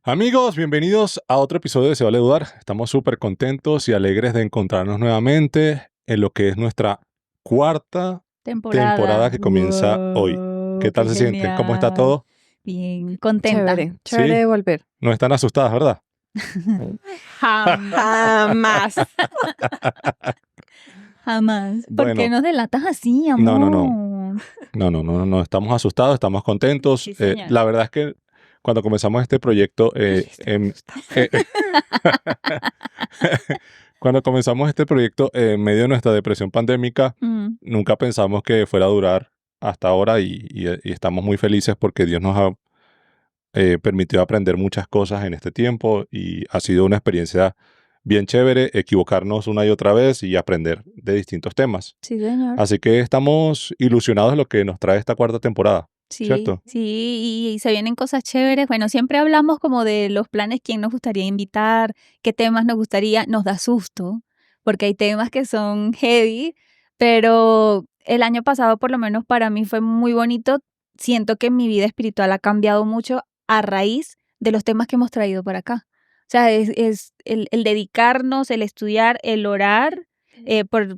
Amigos, bienvenidos a otro episodio de Se Vale Dudar. Estamos súper contentos y alegres de encontrarnos nuevamente en lo que es nuestra cuarta temporada que comienza hoy. ¿Qué tal Qué se sienten? ¿Cómo está genial. todo? Bien, contenta. Chévere ¿Sí? de volver. No están asustadas, ¿verdad? Jamás. Jamás. ¿Por qué Bueno. nos delatas así, amor? No, estamos asustados, estamos contentos. Sí, señor. La verdad es que cuando comenzamos este proyecto, cuando comenzamos este proyecto en medio de nuestra depresión pandémica, nunca pensamos que fuera a durar hasta ahora y estamos muy felices porque Dios nos ha permitido aprender muchas cosas en este tiempo y ha sido una experiencia bien chévere equivocarnos una y otra vez y aprender de distintos temas. Sí, señor. Así que estamos ilusionados de lo que nos trae esta cuarta temporada, Sí, ¿cierto? sí, y se vienen cosas chéveres. Bueno, siempre hablamos como de los planes, quién nos gustaría invitar, qué temas nos gustaría. Nos da susto, porque hay temas que son heavy, pero el año pasado, por lo menos para mí, fue muy bonito. Siento que mi vida espiritual ha cambiado mucho a raíz de los temas que hemos traído para acá. O sea, es el dedicarnos, el estudiar, el orar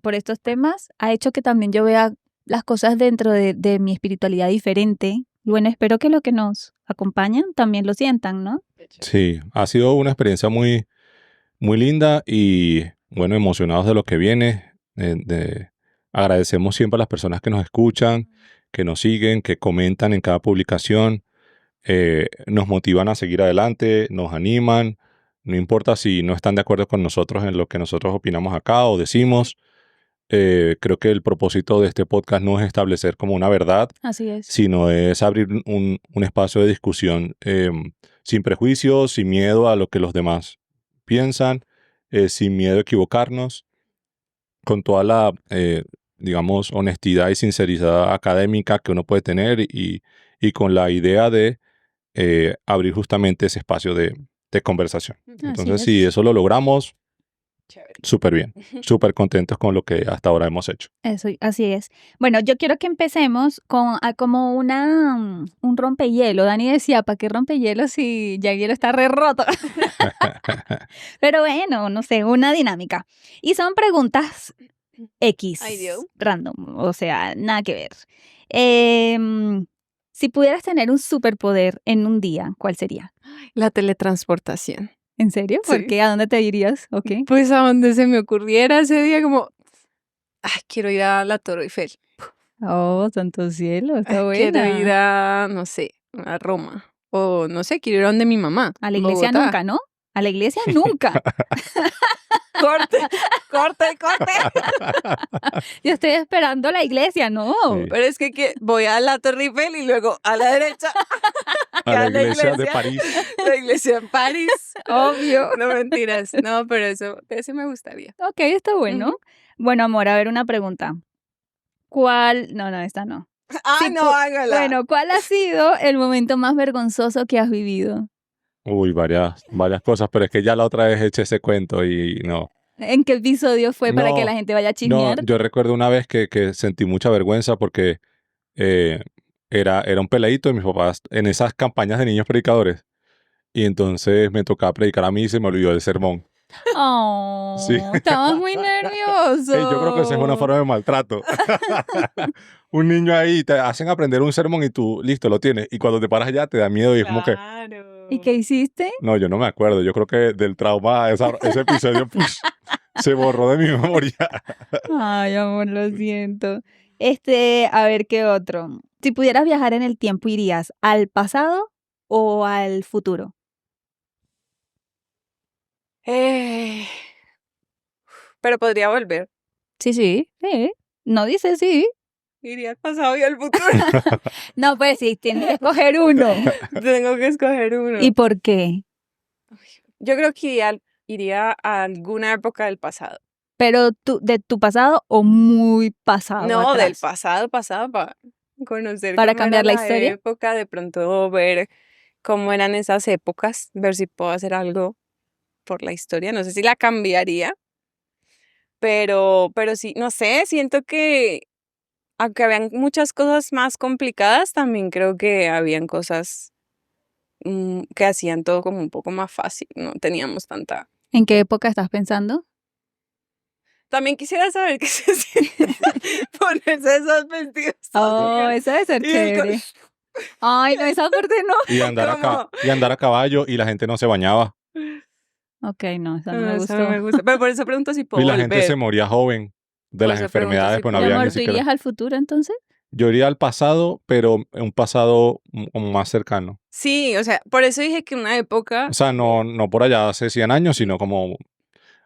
por estos temas, ha hecho que también yo vea las cosas dentro de mi espiritualidad diferente. Y bueno, espero que los que nos acompañan también lo sientan, ¿no? Sí, ha sido una experiencia muy, muy linda y bueno, emocionados de lo que viene. Agradecemos siempre a las personas que nos escuchan, que nos siguen, que comentan en cada publicación, nos motivan a seguir adelante, nos animan. No importa si no están de acuerdo con nosotros en lo que nosotros opinamos acá o decimos. Creo que el propósito de este podcast no es establecer como una verdad, Así es. sino es abrir un espacio de discusión sin prejuicios, sin miedo a lo que los demás piensan, sin miedo a equivocarnos, con toda la, digamos, honestidad y sinceridad académica que uno puede tener y con la idea de abrir justamente ese espacio de conversación. Entonces, si eso lo logramos, Chévere. súper bien, súper contentos con lo que hasta ahora hemos hecho. Eso, así es. Bueno, yo quiero que empecemos con como un rompehielo. Dani decía, ¿para qué rompehielo si ya el hielo está re roto? Pero bueno, no sé, una dinámica. Y son preguntas X, Ay, Dios. random, o sea, nada que ver. Si pudieras tener un superpoder en un día, ¿cuál sería? La teletransportación. ¿En serio? ¿Por Sí. qué? ¿A dónde te irías? ¿Ok? Pues a donde se me ocurriera ese día como, ay, quiero ir a la Torre Eiffel. Oh, santo cielo, está buena. Quiero ir a, no sé, a Roma. O no sé, quiero ir a donde mi mamá. A la iglesia Bogotá. nunca, ¿no? A la iglesia nunca. Corte. Yo estoy esperando la iglesia, ¿no. Sí. Pero es que voy a la Torre Eiffel y luego a la derecha. A la a la iglesia de iglesia. París. La iglesia en París. Obvio. No, mentiras. No, pero eso me gustaría. Ok, está bueno. Ujú. Bueno, amor, a ver una pregunta. ¿Cuál? No, esta no. Ay, Sí, no, hágala. Bueno, ¿cuál ha sido el momento más vergonzoso que has vivido? Uy, varias cosas, pero es que ya la otra vez eché ese cuento y no. ¿En qué episodio fue para que No, la gente vaya a No, chismear? yo recuerdo una vez que sentí mucha vergüenza porque eh, era un peladito de mis papás en esas campañas de niños predicadores. Y entonces me tocaba predicar a mí y se me olvidó el sermón. Oh, Sí. estabas muy nervioso. Hey, yo creo que esa es una forma de maltrato. Un niño ahí te hacen aprender un sermón y tú, listo, lo tienes. Y cuando te paras allá te da miedo y es como que, Claro. ¿Y qué hiciste? no, yo no me acuerdo. Yo creo que del trauma ese episodio se borró de mi memoria. Ay, amor, lo siento. A ver, ¿qué otro? Si pudieras viajar en el tiempo, ¿irías al pasado o al futuro? Pero podría volver. Sí. No dice sí. Iría al pasado y al futuro. No, pues sí, tienes que escoger uno. Tengo que escoger uno. ¿Y por qué? Yo creo que iría a alguna época del pasado. Pero de tu pasado o muy pasado No, atrás. del pasado, para conocer ¿Para cómo cambiar era la historia? época, de pronto ver cómo eran esas épocas, ver si puedo hacer algo por la historia. No sé si la cambiaría, pero sí, no sé, siento que aunque habían muchas cosas más complicadas, también creo que habían cosas que hacían todo como un poco más fácil, no teníamos tanta... ¿En qué época estás pensando? También quisiera saber qué se siente ponerse esos vestidos Oh, así, eso debe ser y el chévere. Ay, no, esa parte no. Y como... andar a caballo y la gente no se bañaba. Ok, no, esa no No, me eso no me gustó. gusta. Pero por eso pregunto si Y puedo la gente se volver. moría joven de Por las eso pregunto enfermedades, si pues no puedo Mi había ni amor, ¿tú siquiera. irías al futuro entonces? Yo iría al pasado, pero un pasado como más cercano. Sí, o sea, por eso dije que una época... O sea, no por allá hace 100 años, sino como...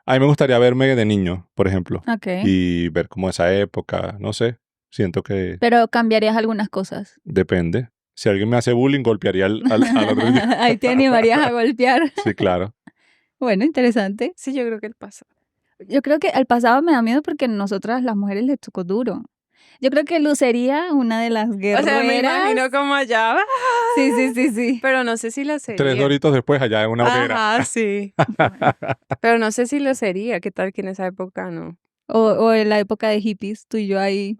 A mí me gustaría verme de niño, por ejemplo, Ok. y ver como esa época, no sé. Siento que Pero cambiarías algunas cosas. depende. Si alguien me hace bullying, golpearía al otro niño. Ahí te animarías a golpear. Sí, claro. Bueno, interesante. Sí, yo creo que el pasado. Yo creo que el pasado me da miedo porque a nosotras las mujeres les tocó duro. Yo creo que lucería una de las O sea, me guerreras. imagino como allá, Sí, sí, sí, sí. pero no sé si lo 3 sería. doritos después, allá en una hoguera. Ajá, sí. Pero no sé si lo sería. ¿Qué tal que en esa época no? O en la época de hippies, tú y yo ahí.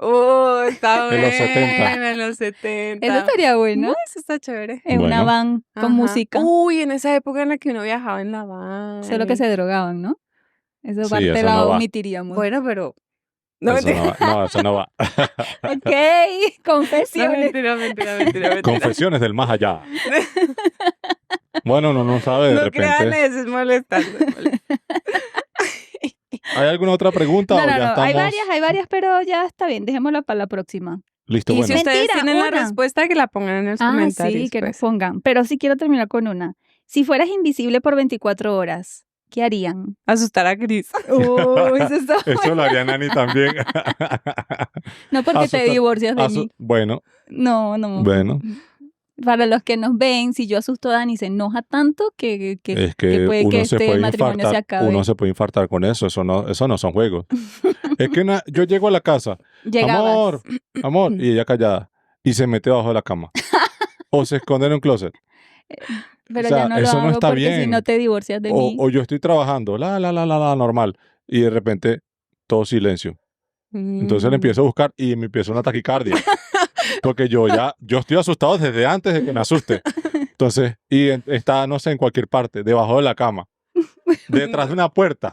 Está En los 70. bueno, en los 70. Eso estaría bueno. Eso está chévere. En una Bueno. van con Ajá. música. Uy, en esa época en la que uno viajaba en la van. Solo que se drogaban, ¿no? Esa Sí, parte eso la no va. omitiríamos. Bueno, pero... No, Eso no va. No, eso no va. Ok, No, confesiones. mentira. Confesiones del más allá. Bueno, uno no sabe de No crean repente. eso, es molestando. ¿Hay alguna otra pregunta No, o no, ya no. estamos? Hay varias, pero ya está bien. Dejémosla para la próxima. Listo, Y bueno. si ustedes Mentira, tienen la una. respuesta, que la pongan en los Ah, comentarios. sí, que nos Pues. pongan. Pero sí quiero terminar con una. Si fueras invisible por 24 horas, ¿qué harían? Asustar a Cris. Eso está Eso lo haría Nani también. No porque te Asusta- divorcias de mí. Bueno, No, no. bueno. Para los que nos ven, si yo asusto a Dani, se enoja tanto que Es que puede que uno se este puede matrimonio se infartar. acabe. Uno se puede infartar con eso. Eso no son juegos. Es que yo llego a la casa. Llegabas. Amor. Y ella callada. Y se mete debajo de la cama. O se esconde en un closet. Pero o sea, yo no lo eso hago no está porque si bien. no te divorcias de mí. O yo estoy trabajando, normal. Y de repente, todo silencio. Entonces le empiezo a buscar y me empieza una taquicardia. Porque yo estoy asustado desde antes de que me asuste. Entonces, está, no sé, en cualquier parte, debajo de la cama, detrás de una puerta.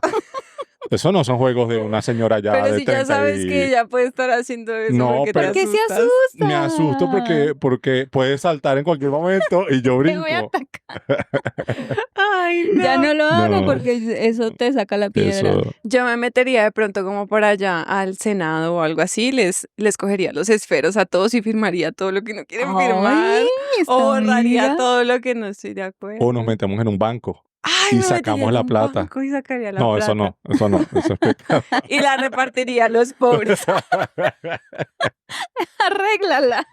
Eso no son juegos de una señora ya Pero de si ya 30 sabes y... que ella puede estar haciendo eso No, porque pero- te ¿Por qué se asustas. asusta? Me asusto porque puede saltar en cualquier momento y yo Te voy a brinco. atacar. Ay, no. Ya no lo hago No. porque eso te saca la piedra. Eso. Yo me metería de pronto como por allá al Senado o algo así, les cogería los esferos a todos y firmaría todo lo que no quieren firmar. Ay, esta O borraría amiga. todo lo que no estoy de acuerdo. O nos metemos en un banco Ay, y me sacamos metería la en un plata. banco y sacaría la No, plata. eso no. Eso es pecado. Y la repartiría a los pobres. Arréglala.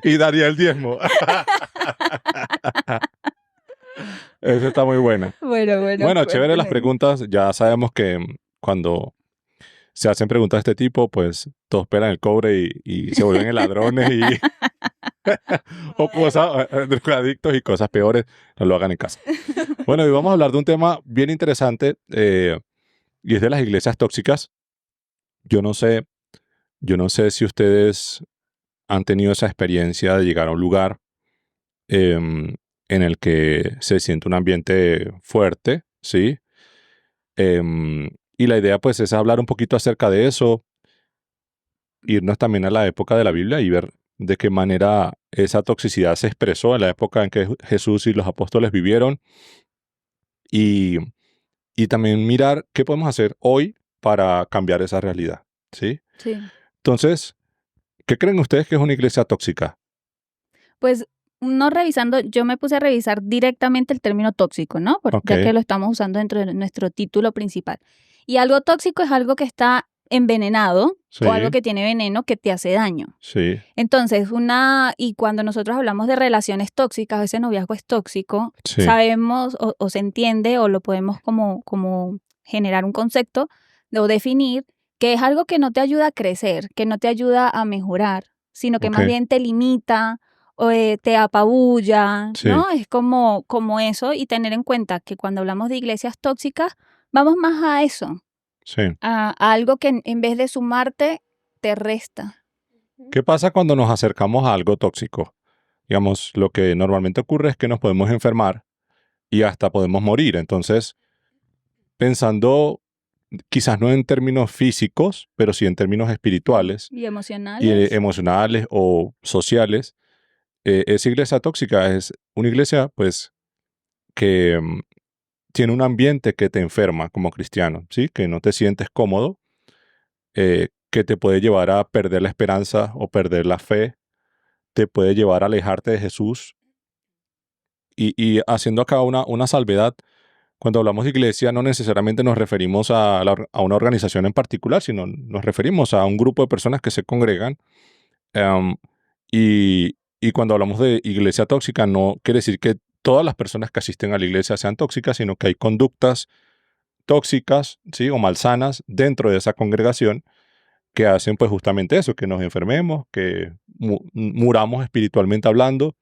Y daría el diezmo. Eso está muy buena. Bueno, Chévere las cuénteme. preguntas. Ya sabemos que cuando se hacen preguntas de este tipo, pues todos pelan el cobre y se vuelven ladrones y o cosas, drogadictos y cosas peores. No lo hagan en casa. Bueno, y vamos a hablar de un tema bien interesante y es de las iglesias tóxicas. Yo no sé si ustedes han tenido esa experiencia de llegar a un lugar en el que se siente un ambiente fuerte, ¿sí? Y la idea pues es hablar un poquito acerca de eso, irnos también a la época de la Biblia y ver de qué manera esa toxicidad se expresó en la época en que Jesús y los apóstoles vivieron y, y también mirar qué podemos hacer hoy para cambiar esa realidad, ¿sí? Sí. Entonces, ¿qué creen ustedes que es una iglesia tóxica? Pues no revisando, yo me puse a revisar directamente el término tóxico, ¿no? Ya Ok. que lo estamos usando dentro de nuestro título principal. Y algo tóxico es algo que está envenenado Sí. o algo que tiene veneno que te hace daño. Sí, Entonces, y cuando nosotros hablamos de relaciones tóxicas, ese noviazgo es tóxico, sí, sabemos o se entiende o lo podemos como generar un concepto o definir que es algo que no te ayuda a crecer, que no te ayuda a mejorar, sino que más Ok. bien te limita o te apabulla, Sí. ¿no? Es como eso y tener en cuenta que cuando hablamos de iglesias tóxicas, vamos más a eso, sí. a algo que en vez de sumarte, te resta. ¿Qué pasa cuando nos acercamos a algo tóxico? Digamos, lo que normalmente ocurre es que nos podemos enfermar y hasta podemos morir. Entonces, pensando quizás no en términos físicos, pero sí en términos espirituales Y y emocionales. emocionales o sociales, esa iglesia tóxica es una iglesia, pues, que tiene un ambiente que te enferma como cristiano, ¿sí? Que no te sientes cómodo, que te puede llevar a perder la esperanza o perder la fe, te puede llevar a alejarte de Jesús. Y haciendo acá una salvedad, cuando hablamos de iglesia no necesariamente nos referimos a una organización en particular, sino nos referimos a un grupo de personas que se congregan. em, y cuando hablamos de iglesia tóxica, no quiere decir que todas las personas que asisten a la iglesia sean tóxicas, sino que hay conductas tóxicas, ¿sí? O malsanas dentro de esa congregación que hacen pues justamente eso, que nos enfermemos, que muramos espiritualmente hablando,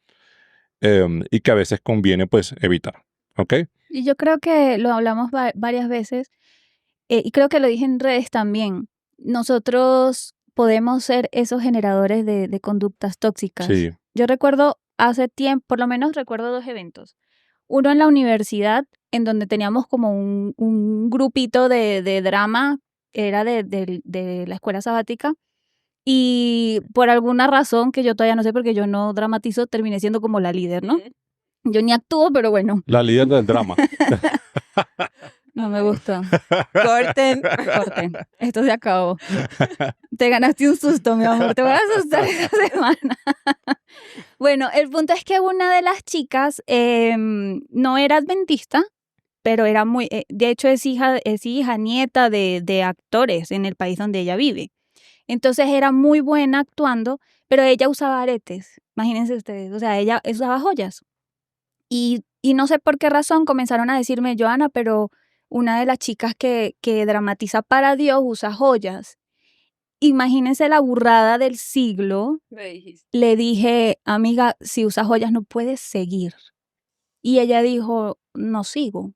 y que a veces conviene pues evitar. ¿Ok? Y yo creo que lo hablamos varias veces, y creo que lo dije en redes también. Nosotros podemos ser esos generadores de conductas tóxicas. Sí, Yo recuerdo hace tiempo, por lo menos recuerdo 2 eventos. Uno en la universidad, en donde teníamos como un grupito de drama, era de la escuela sabática, y por alguna razón que yo todavía no sé, porque yo no dramatizo, terminé siendo como la líder, ¿no? Yo ni actúo, pero bueno, la líder del drama. no me gustó. Corten. Corte, esto se acabó. Te ganaste un susto, mi amor, te voy a asustar esta semana. Bueno, el punto es que una de las chicas no era adventista, pero era muy, de hecho es hija, nieta de actores en el país donde ella vive. Entonces era muy buena actuando, pero ella usaba aretes, imagínense ustedes, o sea, ella usaba joyas. Y no sé por qué razón comenzaron a decirme, Joana, pero una de las chicas que dramatiza para Dios usa joyas. Imagínense la burrada del siglo. Me dijiste. Le dije, amiga, si usas joyas no puedes seguir. Y ella dijo, no sigo.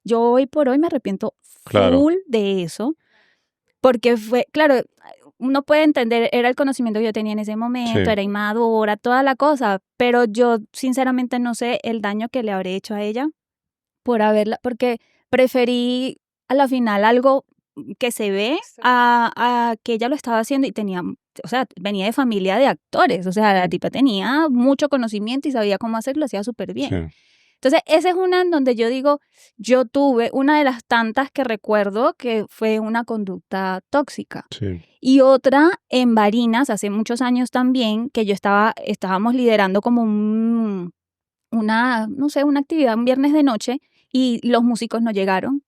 Yo hoy por hoy me arrepiento Claro. full de eso, porque fue, claro, uno puede entender, era el conocimiento que yo tenía en ese momento, Sí. era inmadura, toda la cosa, pero yo sinceramente no sé el daño que le habré hecho a ella por haberla, porque preferí a la final algo que se ve a que ella lo estaba haciendo y tenía, o sea, venía de familia de actores, o sea, la tipa tenía mucho conocimiento y sabía cómo hacerlo, lo hacía súper bien. Sí. Entonces, esa es una en donde yo digo, yo tuve una de las tantas que recuerdo que fue una conducta tóxica. Sí. Y otra en Barinas, hace muchos años también, que estábamos liderando como no sé, una actividad un viernes de noche y los músicos no llegaron.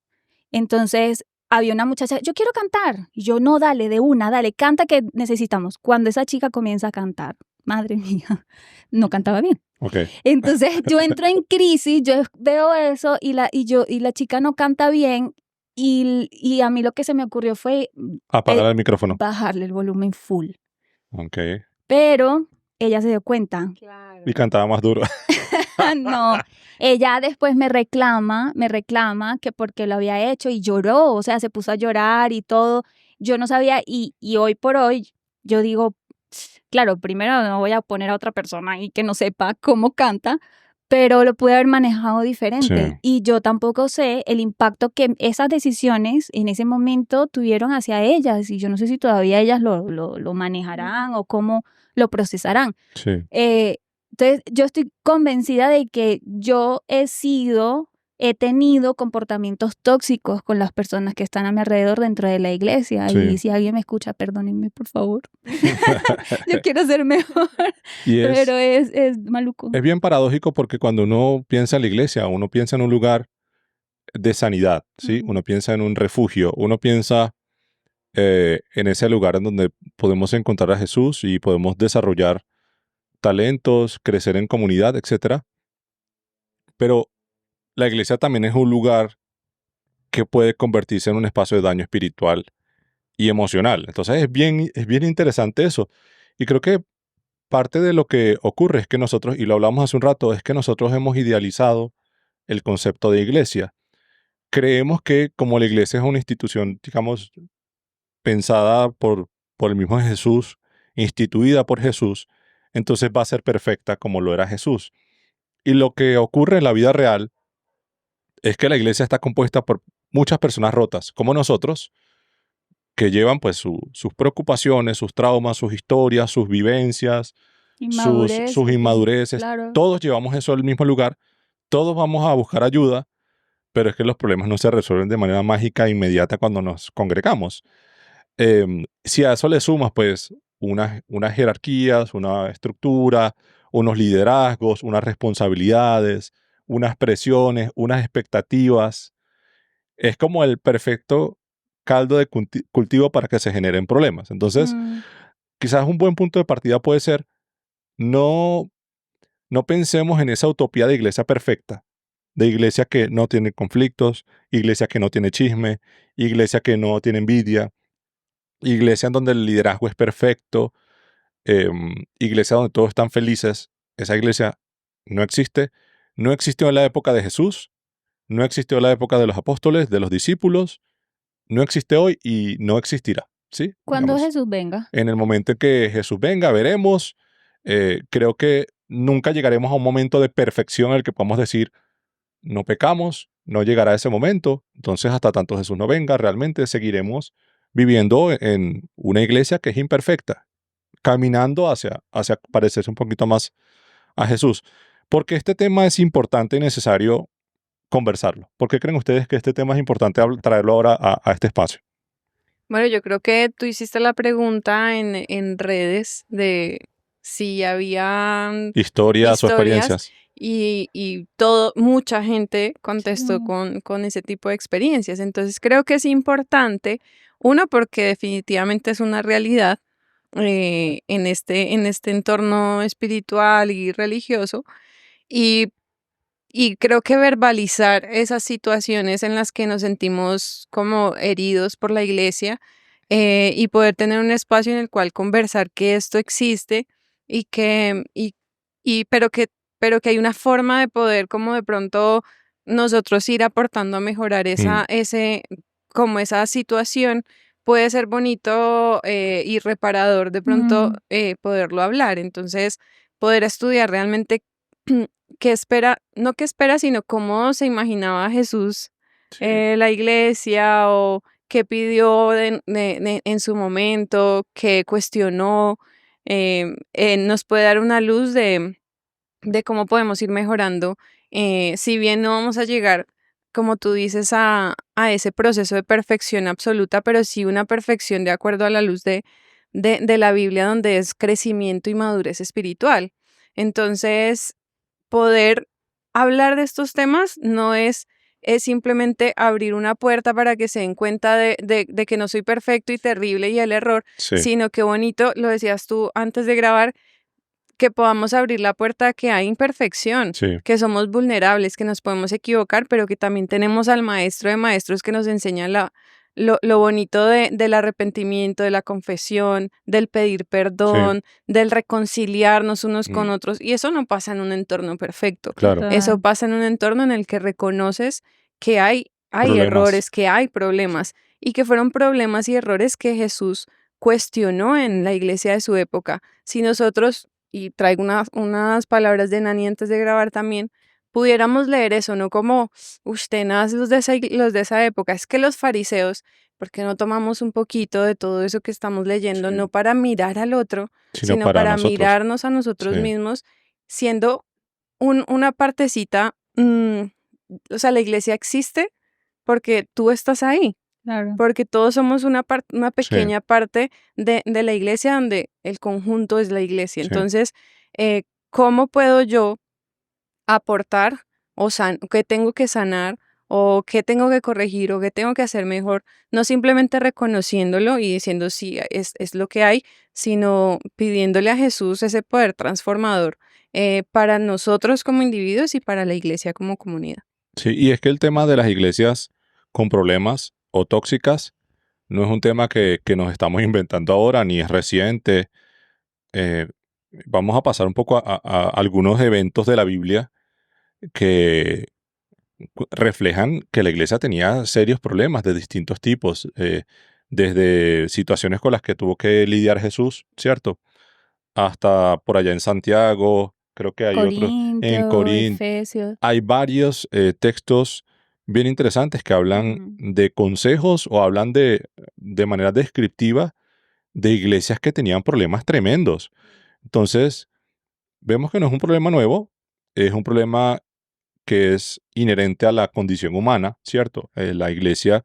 Entonces, había una muchacha, yo quiero cantar. Y yo, no, dale, de una, dale, canta que necesitamos. Cuando esa chica comienza a cantar, madre mía, no cantaba bien. Ok. Entonces yo entro en crisis, yo veo eso y la chica no canta bien y a mí lo que se me ocurrió fue Apagar el micrófono. bajarle el volumen full. Ok. Pero ella se dio cuenta. Claro. Y cantaba más duro. No, ella después me reclama que porque lo había hecho y lloró, o sea, se puso a llorar y todo. Yo no sabía y hoy por hoy yo digo, claro, primero no voy a poner a otra persona ahí que no sepa cómo canta, pero lo pude haber manejado diferente. Sí. Y yo tampoco sé el impacto que esas decisiones en ese momento tuvieron hacia ellas. Y yo no sé si todavía ellas lo manejarán o cómo lo procesarán. Sí. Entonces, yo estoy convencida de que yo he tenido comportamientos tóxicos con las personas que están a mi alrededor dentro de la iglesia. Sí. Y si alguien me escucha, perdónenme, por favor. Yo quiero ser mejor, Y pero es maluco. es bien paradójico porque cuando uno piensa en la iglesia, uno piensa en un lugar de sanidad, ¿sí? Ujú. Uno piensa en un refugio, uno piensa en ese lugar en donde podemos encontrar a Jesús y podemos desarrollar talentos, crecer en comunidad, etc. Pero la iglesia también es un lugar que puede convertirse en un espacio de daño espiritual y emocional. Entonces es bien interesante eso. Y creo que parte de lo que ocurre es que nosotros, y lo hablamos hace un rato, es que nosotros hemos idealizado el concepto de iglesia. Creemos que como la iglesia es una institución, digamos, pensada por el mismo Jesús, instituida por Jesús, entonces va a ser perfecta como lo era Jesús. Y lo que ocurre en la vida real es que la iglesia está compuesta por muchas personas rotas, como nosotros, que llevan pues sus preocupaciones, sus traumas, sus historias, sus vivencias, sus Inmadurez, inmadureces. claro. Todos llevamos eso al mismo lugar, todos vamos a buscar ayuda, pero es que los problemas no se resuelven de manera mágica e inmediata cuando nos congregamos. Si a eso le sumas pues unas jerarquías, una estructura, unos liderazgos, unas responsabilidades, unas presiones, unas expectativas, es como el perfecto caldo de cultivo para que se generen problemas. Entonces, Mm, quizás un buen punto de partida puede ser no, no pensemos en esa utopía de iglesia perfecta, de iglesia que no tiene conflictos, iglesia que no tiene chisme, iglesia que no tiene envidia, iglesia en donde el liderazgo es perfecto, iglesia donde todos están felices. Esa iglesia no existe. No existió en la época de Jesús, no existió en la época de los apóstoles, de los discípulos, no existe hoy y no existirá. ¿Sí? Cuando Digamos, Jesús venga. en el momento en que Jesús venga, veremos. Creo que nunca llegaremos a un momento de perfección en el que podamos decir, no pecamos, no llegará ese momento. Entonces, hasta tanto Jesús no venga, realmente seguiremos viviendo en una iglesia que es imperfecta, caminando hacia parecerse un poquito más a Jesús. Porque este tema es importante y necesario conversarlo. ¿Por qué creen ustedes que este tema es importante traerlo ahora a este espacio? Bueno, yo creo que tú hiciste la pregunta en redes de si había Historias o historias experiencias. y todo, mucha gente contestó Mm, con ese tipo de experiencias. Entonces creo que es importante, uno, porque definitivamente es una realidad en este entorno espiritual y religioso, y y creo que verbalizar esas situaciones en las que nos sentimos como heridos por la iglesia, y poder tener un espacio en el cual conversar que esto existe y pero que hay una forma de poder como de pronto nosotros ir aportando a mejorar Mm, como esa situación puede ser bonito, y reparador de pronto, mm, poderlo hablar. Entonces, poder estudiar realmente qué espera, no qué espera, sino cómo se imaginaba Jesús, sí, la iglesia, o qué pidió en su momento, qué cuestionó. Nos puede dar una luz de cómo podemos ir mejorando. Si bien no vamos a llegar, como tú dices, a ese proceso de perfección absoluta, pero sí una perfección de acuerdo a la luz de la Biblia, donde es crecimiento y madurez espiritual. Entonces, poder hablar de estos temas no es simplemente abrir una puerta para que se den cuenta de que no soy perfecto y terrible y el error, sí, sino que bonito, lo decías tú antes de grabar, que podamos abrir la puerta a que hay imperfección, sí, que somos vulnerables, que nos podemos equivocar, pero que también tenemos al maestro de maestros que nos enseña lo bonito del arrepentimiento, de la confesión, del pedir sí, perdón, del reconciliarnos unos con mm, otros. Y eso no pasa en un entorno perfecto. claro, Eso total. pasa en un entorno en el que reconoces que hay problemas, errores, que hay sí, problemas y que fueron problemas y errores que Jesús cuestionó en la iglesia de su época. Si nosotros, y traigo unas palabras de Nani antes de grabar también, pudiéramos leer eso, no como, tenaz los de esa época, es que los fariseos, ¿por qué no tomamos un poquito de todo eso que estamos leyendo, sí, no para mirar al otro, sino sino para para nosotros, mirarnos a sí, nosotros mismos, siendo una partecita, o sea, la iglesia existe porque tú estás ahí, Claro. porque todos somos una sí, pequeña parte de la iglesia donde el conjunto es la iglesia. sí, Entonces, ¿cómo puedo yo aportar qué tengo que sanar o qué tengo que corregir o qué tengo que hacer mejor? No simplemente reconociéndolo y diciendo sí, es lo que hay, sino pidiéndole a Jesús ese poder transformador, para nosotros como individuos y para la iglesia como comunidad. sí. Y es que el tema de las iglesias con problemas o tóxicas no es un tema que nos estamos inventando ahora, ni es reciente. Eh, Vamos a pasar un poco a algunos eventos de la Biblia que reflejan que la iglesia tenía serios problemas de distintos tipos, desde situaciones con las que tuvo que lidiar Jesús, ¿cierto? hasta por allá en Santiago, creo que hay otros, en Corintio, Corinto. Efesios. Hay varios textos bien interesantes que hablan Ujú. de consejos o hablan de manera descriptiva de iglesias que tenían problemas tremendos. Entonces, vemos que no es un problema nuevo, es un problema que es inherente a la condición humana, ¿cierto? La iglesia,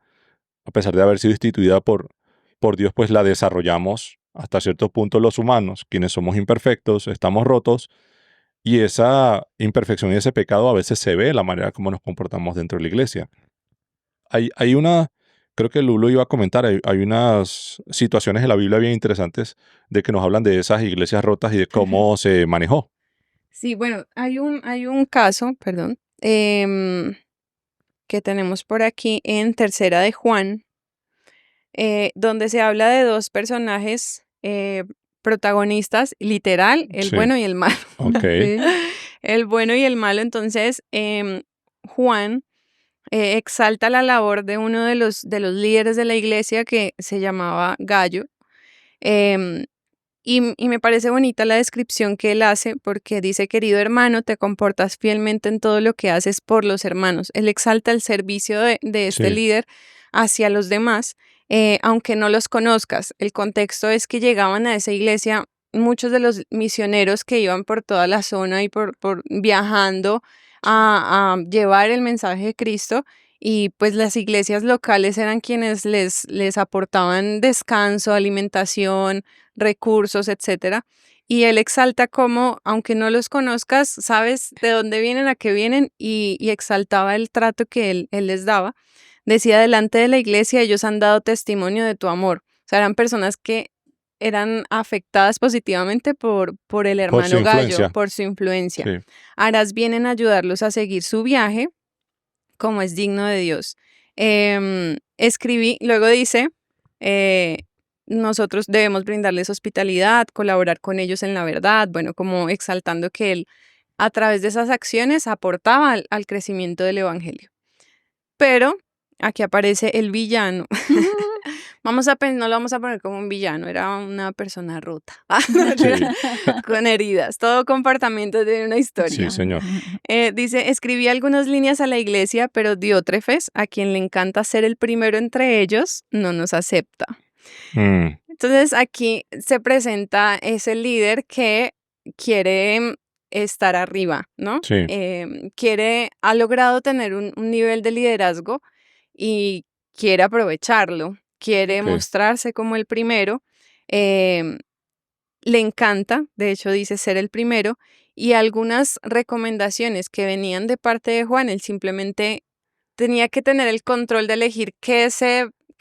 a pesar de haber sido instituida por Dios, pues la desarrollamos hasta cierto punto los humanos, quienes somos imperfectos, estamos rotos, y esa imperfección y ese pecado a veces se ve en la manera como nos comportamos dentro de la iglesia. Hay una, creo que Lulo iba a comentar, hay unas situaciones en la Biblia bien interesantes de que nos hablan de esas iglesias rotas y de cómo se manejó. Sí, bueno, hay un caso, perdón, que tenemos por aquí en Tercera de Juan, donde se habla de dos personajes protagonistas, literal, el Sí, bueno y el malo. ok, Sí. El bueno y el malo. Entonces, Juan exalta la labor de uno de los líderes de la iglesia que se llamaba Gallo. em, y me parece bonita la descripción que él hace porque dice, querido hermano, te comportas fielmente en todo lo que haces por los hermanos. Él exalta el servicio de este sí, líder hacia los demás, aunque no los conozcas. El contexto es que llegaban a esa iglesia muchos de los misioneros que iban por toda la zona y por viajando a llevar el mensaje de Cristo. Y pues las iglesias locales eran quienes les aportaban descanso, alimentación, recursos, etcétera. Y él exalta cómo, aunque no los conozcas, sabes de dónde vienen, a qué vienen, y exaltaba el trato que él les daba. Decía, delante de la iglesia, ellos han dado testimonio de tu amor. O sea, eran personas que eran afectadas positivamente por el por su hermano Gallo, influencia, por su influencia. sí, Harás bien en ayudarlos a seguir su viaje, como es digno de Dios. Escribí, luego dice, eh, nosotros debemos brindarles hospitalidad, colaborar con ellos en la verdad, bueno, como exaltando que él a través de esas acciones aportaba al crecimiento del evangelio. Pero aquí aparece el villano. No lo vamos a poner como un villano, era una persona rota, sí, con heridas. Todo comportamiento tiene una sí, historia. señor. Dice, escribí algunas líneas a la iglesia, pero Diótrefes, a quien le encanta ser el primero entre ellos, no nos acepta. Mm, Entonces aquí se presenta ese líder que quiere estar arriba, ¿no? sí, Ha logrado tener un nivel de liderazgo y quiere aprovecharlo, quiere ok, mostrarse como el primero. em, Le encanta, de hecho dice ser el primero, y algunas recomendaciones que venían de parte de Juan, él simplemente tenía que tener el control de elegir qué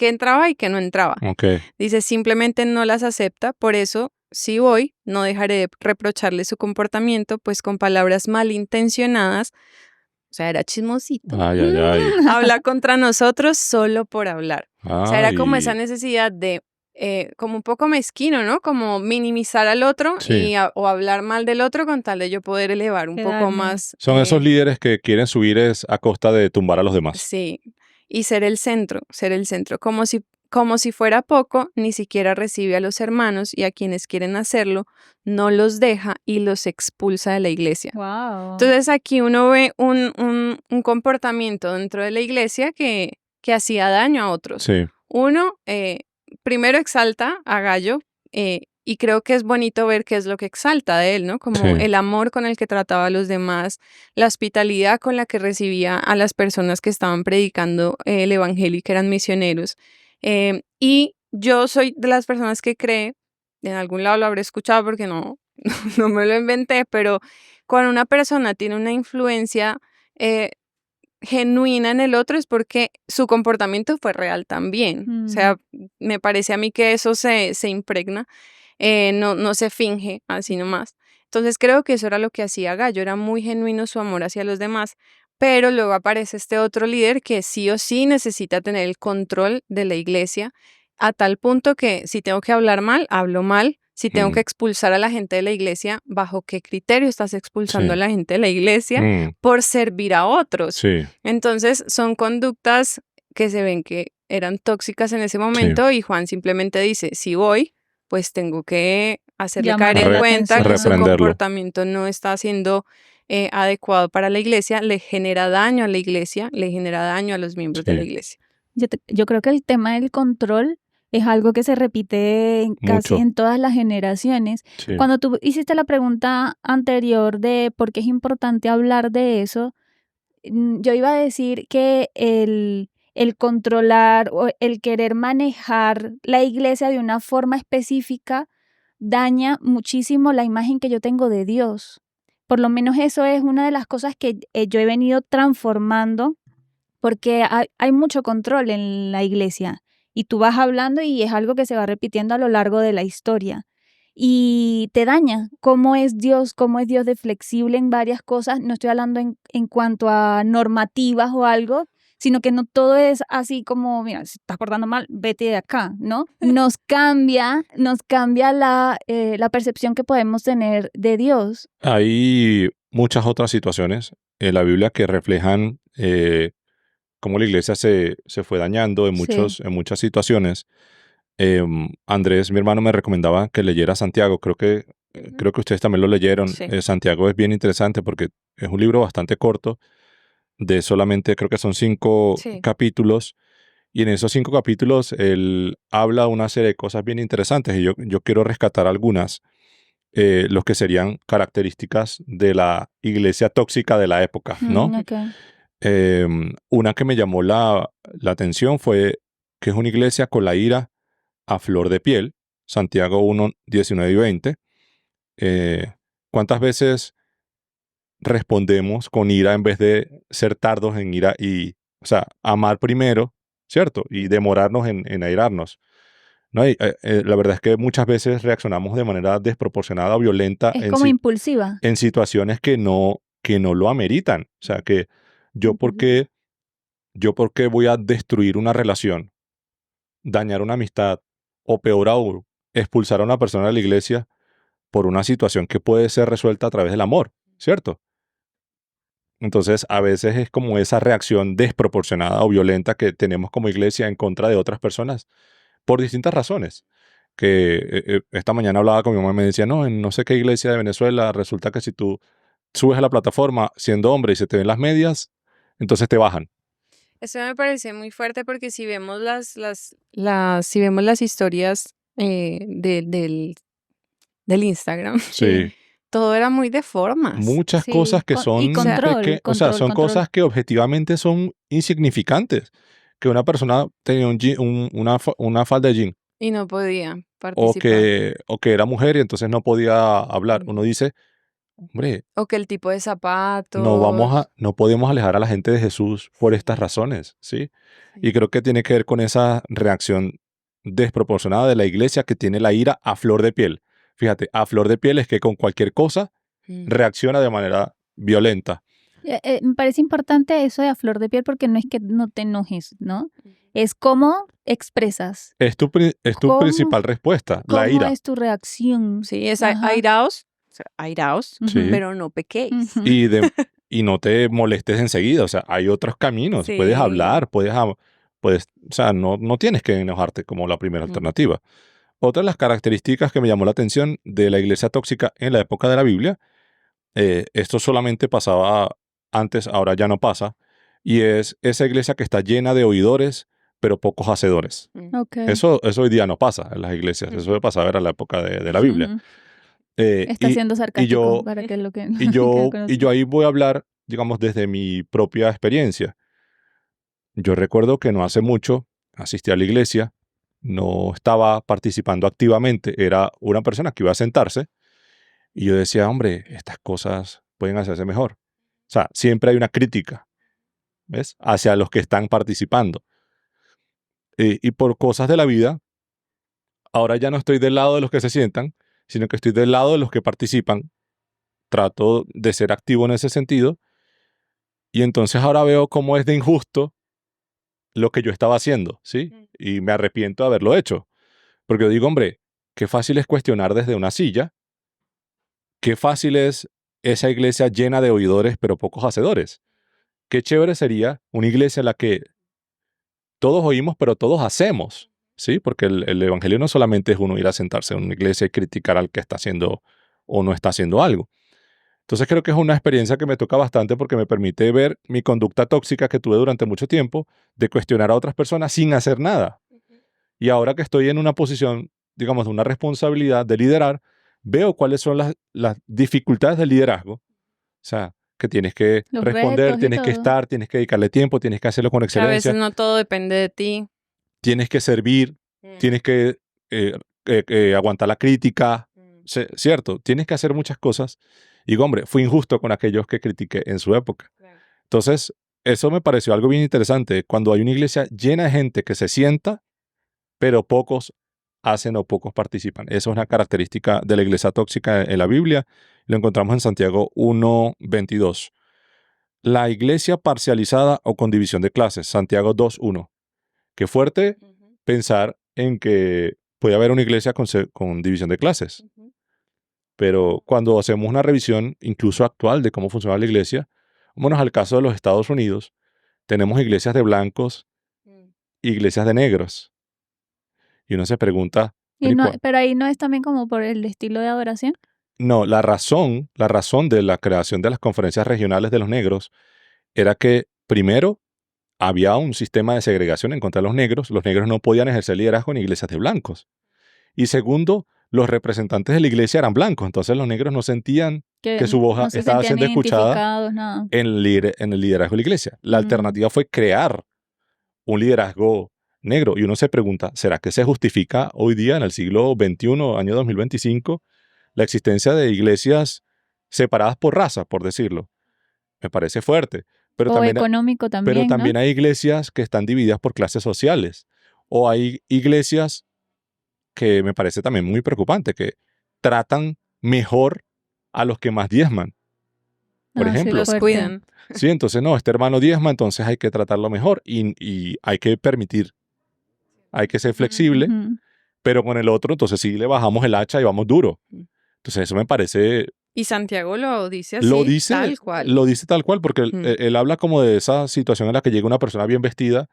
entraba y qué no entraba. ok, Dice, simplemente no las acepta, por eso, si voy, no dejaré de reprocharle su comportamiento, pues con palabras malintencionadas, o sea, era chismosito, ay, ay, ay, habla contra nosotros solo por hablar. O sea, era como esa ay, necesidad de, como un poco mezquino, ¿no? Como minimizar al otro sí. o hablar mal del otro con tal de yo poder elevar un poco Quedarme. más. Son esos líderes que quieren subir es a costa de tumbar a los demás. Sí, y ser el centro, como si fuera poco, ni siquiera recibe a los hermanos y a quienes quieren hacerlo, no los deja y los expulsa de la iglesia. Wow. Entonces aquí uno ve un comportamiento dentro de la iglesia que hacía daño a otros. Sí, Uno, primero exalta a Gallo, y creo que es bonito ver qué es lo que exalta de él, ¿no? Como sí, el amor con el que trataba a los demás, la hospitalidad con la que recibía a las personas que estaban predicando el evangelio y que eran misioneros. Y yo soy de las personas que cree, en algún lado lo habré escuchado porque no, no me lo inventé, pero cuando una persona tiene una influencia eh, genuina en el otro es porque su comportamiento fue real también. O sea, me parece a mí que eso se impregna, no se finge así nomás. Entonces creo que eso era lo que hacía Gallo, era muy genuino su amor hacia los demás, pero luego aparece este otro líder que sí o sí necesita tener el control de la iglesia a tal punto que si tengo que hablar mal, hablo mal. Si tengo que mm, expulsar a la gente de la iglesia, ¿bajo qué criterio estás expulsando a sí, la gente de la iglesia? mm, Por servir a otros. sí, Entonces, son conductas que se ven que eran tóxicas en ese sí, momento y Juan simplemente dice, si voy, pues tengo que hacerle caer Llamarle en la cuenta que su atención. Reprenderlo. comportamiento no está siendo adecuado para la iglesia, le genera daño a la iglesia, le genera daño a los miembros de la Sí, iglesia. Yo creo que el tema del control es algo que se repite casi mucho. en todas las generaciones. Sí, Cuando tú hiciste la pregunta anterior de por qué es importante hablar de eso, yo iba a decir que el controlar o el querer manejar la iglesia de una forma específica daña muchísimo la imagen que yo tengo de Dios. Por lo menos eso es una de las cosas que yo he venido transformando porque hay mucho control en la iglesia y tú vas hablando y es algo que se va repitiendo a lo largo de la historia y te daña cómo es Dios de flexible en varias cosas. No estoy hablando en cuanto a normativas o algo, sino que no todo es así como, mira, si estás portando mal, vete de acá, ¿no? Nos cambia la percepción que podemos tener de Dios. hay muchas otras situaciones en la Biblia que reflejan cómo la iglesia se fue dañando Sí. en muchas situaciones. Andrés, mi hermano, me recomendaba que leyera Santiago. Creo que ustedes también lo leyeron. Sí. Santiago es bien interesante porque es un libro bastante corto, de solamente creo que son 5 Sí. capítulos. Y en esos 5 capítulos él habla una serie de cosas bien interesantes y yo quiero rescatar algunas, los que serían características de la iglesia tóxica de la época, ¿no? Ok. Una que me llamó la atención fue que es una iglesia con la ira a flor de piel, Santiago 1, 19 y 20. ¿Cuántas veces respondemos con ira en vez de ser tardos en ira y, o sea, amar primero, ¿cierto? Y demorarnos en airarnos, ¿no? La verdad es que muchas veces reaccionamos de manera desproporcionada o violenta Es como impulsiva. en situaciones que no lo ameritan. O sea, que yo por qué, yo por qué voy a destruir una relación, dañar una amistad o peor aún, expulsar a una persona de la iglesia por una situación que puede ser resuelta a través del amor, ¿cierto? Entonces, a veces es como esa reacción desproporcionada o violenta que tenemos como iglesia en contra de otras personas por distintas razones. Que esta mañana hablaba con mi mamá y me decía, no, en no sé qué iglesia de Venezuela resulta que si tú subes a la plataforma siendo hombre y se te ven las medias, entonces te bajan. Eso me parece muy fuerte porque si vemos si vemos las historias del Instagram, Sí. todo era muy de formas. Muchas Sí, cosas que y son control, o sea, son control. cosas que objetivamente son insignificantes. Que una persona tenía una falda de jean Y no podía participar. o que era mujer y entonces no podía hablar. Uno Mm. dice, hombre, O que el tipo de zapatos. no podemos alejar a la gente de Jesús por estas razones, ¿sí? Y Sí. creo que tiene que ver con esa reacción desproporcionada de la iglesia que tiene la ira a flor de piel. Fíjate, a flor de piel es que con cualquier cosa Mm. reacciona de manera violenta. Me parece importante eso de a flor de piel porque no es que no te enojes, ¿no? Es cómo expresas, Es tu cómo, principal respuesta, la cómo ira. es tu reacción. Sí, es Ajá. airaos, o sea, airaos, Sí. pero no pequéis. Ujú. Y no te molestes enseguida. O sea, hay otros caminos. Puedes Sí. hablar, puedes, o sea, no tienes que enojarte como la primera Mm. alternativa. Otra de las características que me llamó la atención de la iglesia tóxica en la época de la Biblia, esto solamente pasaba antes, ahora ya no pasa, y es esa iglesia que está llena de oidores, pero pocos hacedores. Mm. Ok. Eso hoy día no pasa en las iglesias. Eso Ujú. pasaba era la época de la Biblia. Ujú. Eh, Está y, siendo y sarcástico yo, para que lo que y quede yo, y conocido. yo ahí voy a hablar, digamos, desde mi propia experiencia. Yo recuerdo que no hace mucho asistí a la iglesia, no estaba participando activamente, era una persona que iba a sentarse y yo decía, hombre, estas cosas pueden hacerse mejor. O sea, siempre hay una crítica, ¿ves? Hacia los que están participando. Y por cosas de la vida, ahora ya no estoy del lado de los que se sientan, sino que estoy del lado de los que participan. Trato de ser activo en ese sentido. Y entonces ahora veo cómo es de injusto lo que yo estaba haciendo, ¿sí? Y me arrepiento de haberlo hecho. Porque yo digo, hombre, qué fácil es cuestionar desde una silla, qué fácil es esa iglesia llena de oidores pero pocos hacedores. Qué chévere sería una iglesia en la que todos oímos pero todos hacemos, ¿sí? Porque el evangelio no solamente es uno ir a sentarse en una iglesia y criticar al que está haciendo o no está haciendo algo. Entonces creo que es una experiencia que me toca bastante porque me permite ver mi conducta tóxica que tuve durante mucho tiempo de cuestionar a otras personas sin hacer nada. Y ahora que estoy en una posición, digamos, de una responsabilidad de liderar, veo cuáles son las dificultades del liderazgo. O sea, que tienes que Los responder, retos y tienes que todo. estar, tienes que dedicarle tiempo, tienes que hacerlo con Que a veces excelencia, no todo depende de ti. tienes que servir, tienes que aguantar la crítica, ¿cierto? Tienes que hacer muchas cosas. Y digo, hombre, fui injusto con aquellos que critiqué en su época. Claro. Entonces, eso me pareció algo bien interesante. Cuando hay una iglesia llena de gente que se sienta, pero pocos hacen o pocos participan. Eso es una característica de la iglesia tóxica en la Biblia. Lo encontramos en Santiago 1:22. La iglesia parcializada o con división de clases, Santiago 2:1. Qué fuerte pensar en que puede haber una iglesia con división de clases. Pero cuando hacemos una revisión incluso actual de cómo funciona la iglesia, vámonos al caso de los Estados Unidos, tenemos iglesias de blancos, iglesias de negros. Y uno se pregunta, Y bueno, ¿y no, pero ahí no es también como por el estilo de adoración. no, la razón de la creación de las conferencias regionales de los negros era que, primero, había un sistema de segregación en contra de los negros no podían ejercer liderazgo en iglesias de blancos. Y segundo, los representantes de la iglesia eran blancos, entonces los negros no sentían que su voz no se estaba sentían siendo escuchada identificados, nada. en el liderazgo de la iglesia. La alternativa fue crear un liderazgo negro. Y uno se pregunta, ¿será que se justifica hoy día, en el siglo XXI, año 2025, la existencia de iglesias separadas por raza, por decirlo? Me parece fuerte. Pero O también, económico pero también, ¿no? también hay iglesias que están divididas por clases sociales. O hay iglesias que me parece también muy preocupante, que tratan mejor a los que más diezman. Por No, sí, ejemplo, Los fuerte. cuidan. sí, entonces no, este hermano diezma, entonces hay que tratarlo mejor y hay que permitir, hay que ser flexible, Ujú. pero con el otro, entonces sí le bajamos el hacha y vamos duro. Ujú. Entonces eso me parece, Y Santiago lo dice lo así, dice, tal cual. lo dice tal cual, porque Ujú. él habla como de esa situación en la que llega una persona bien vestida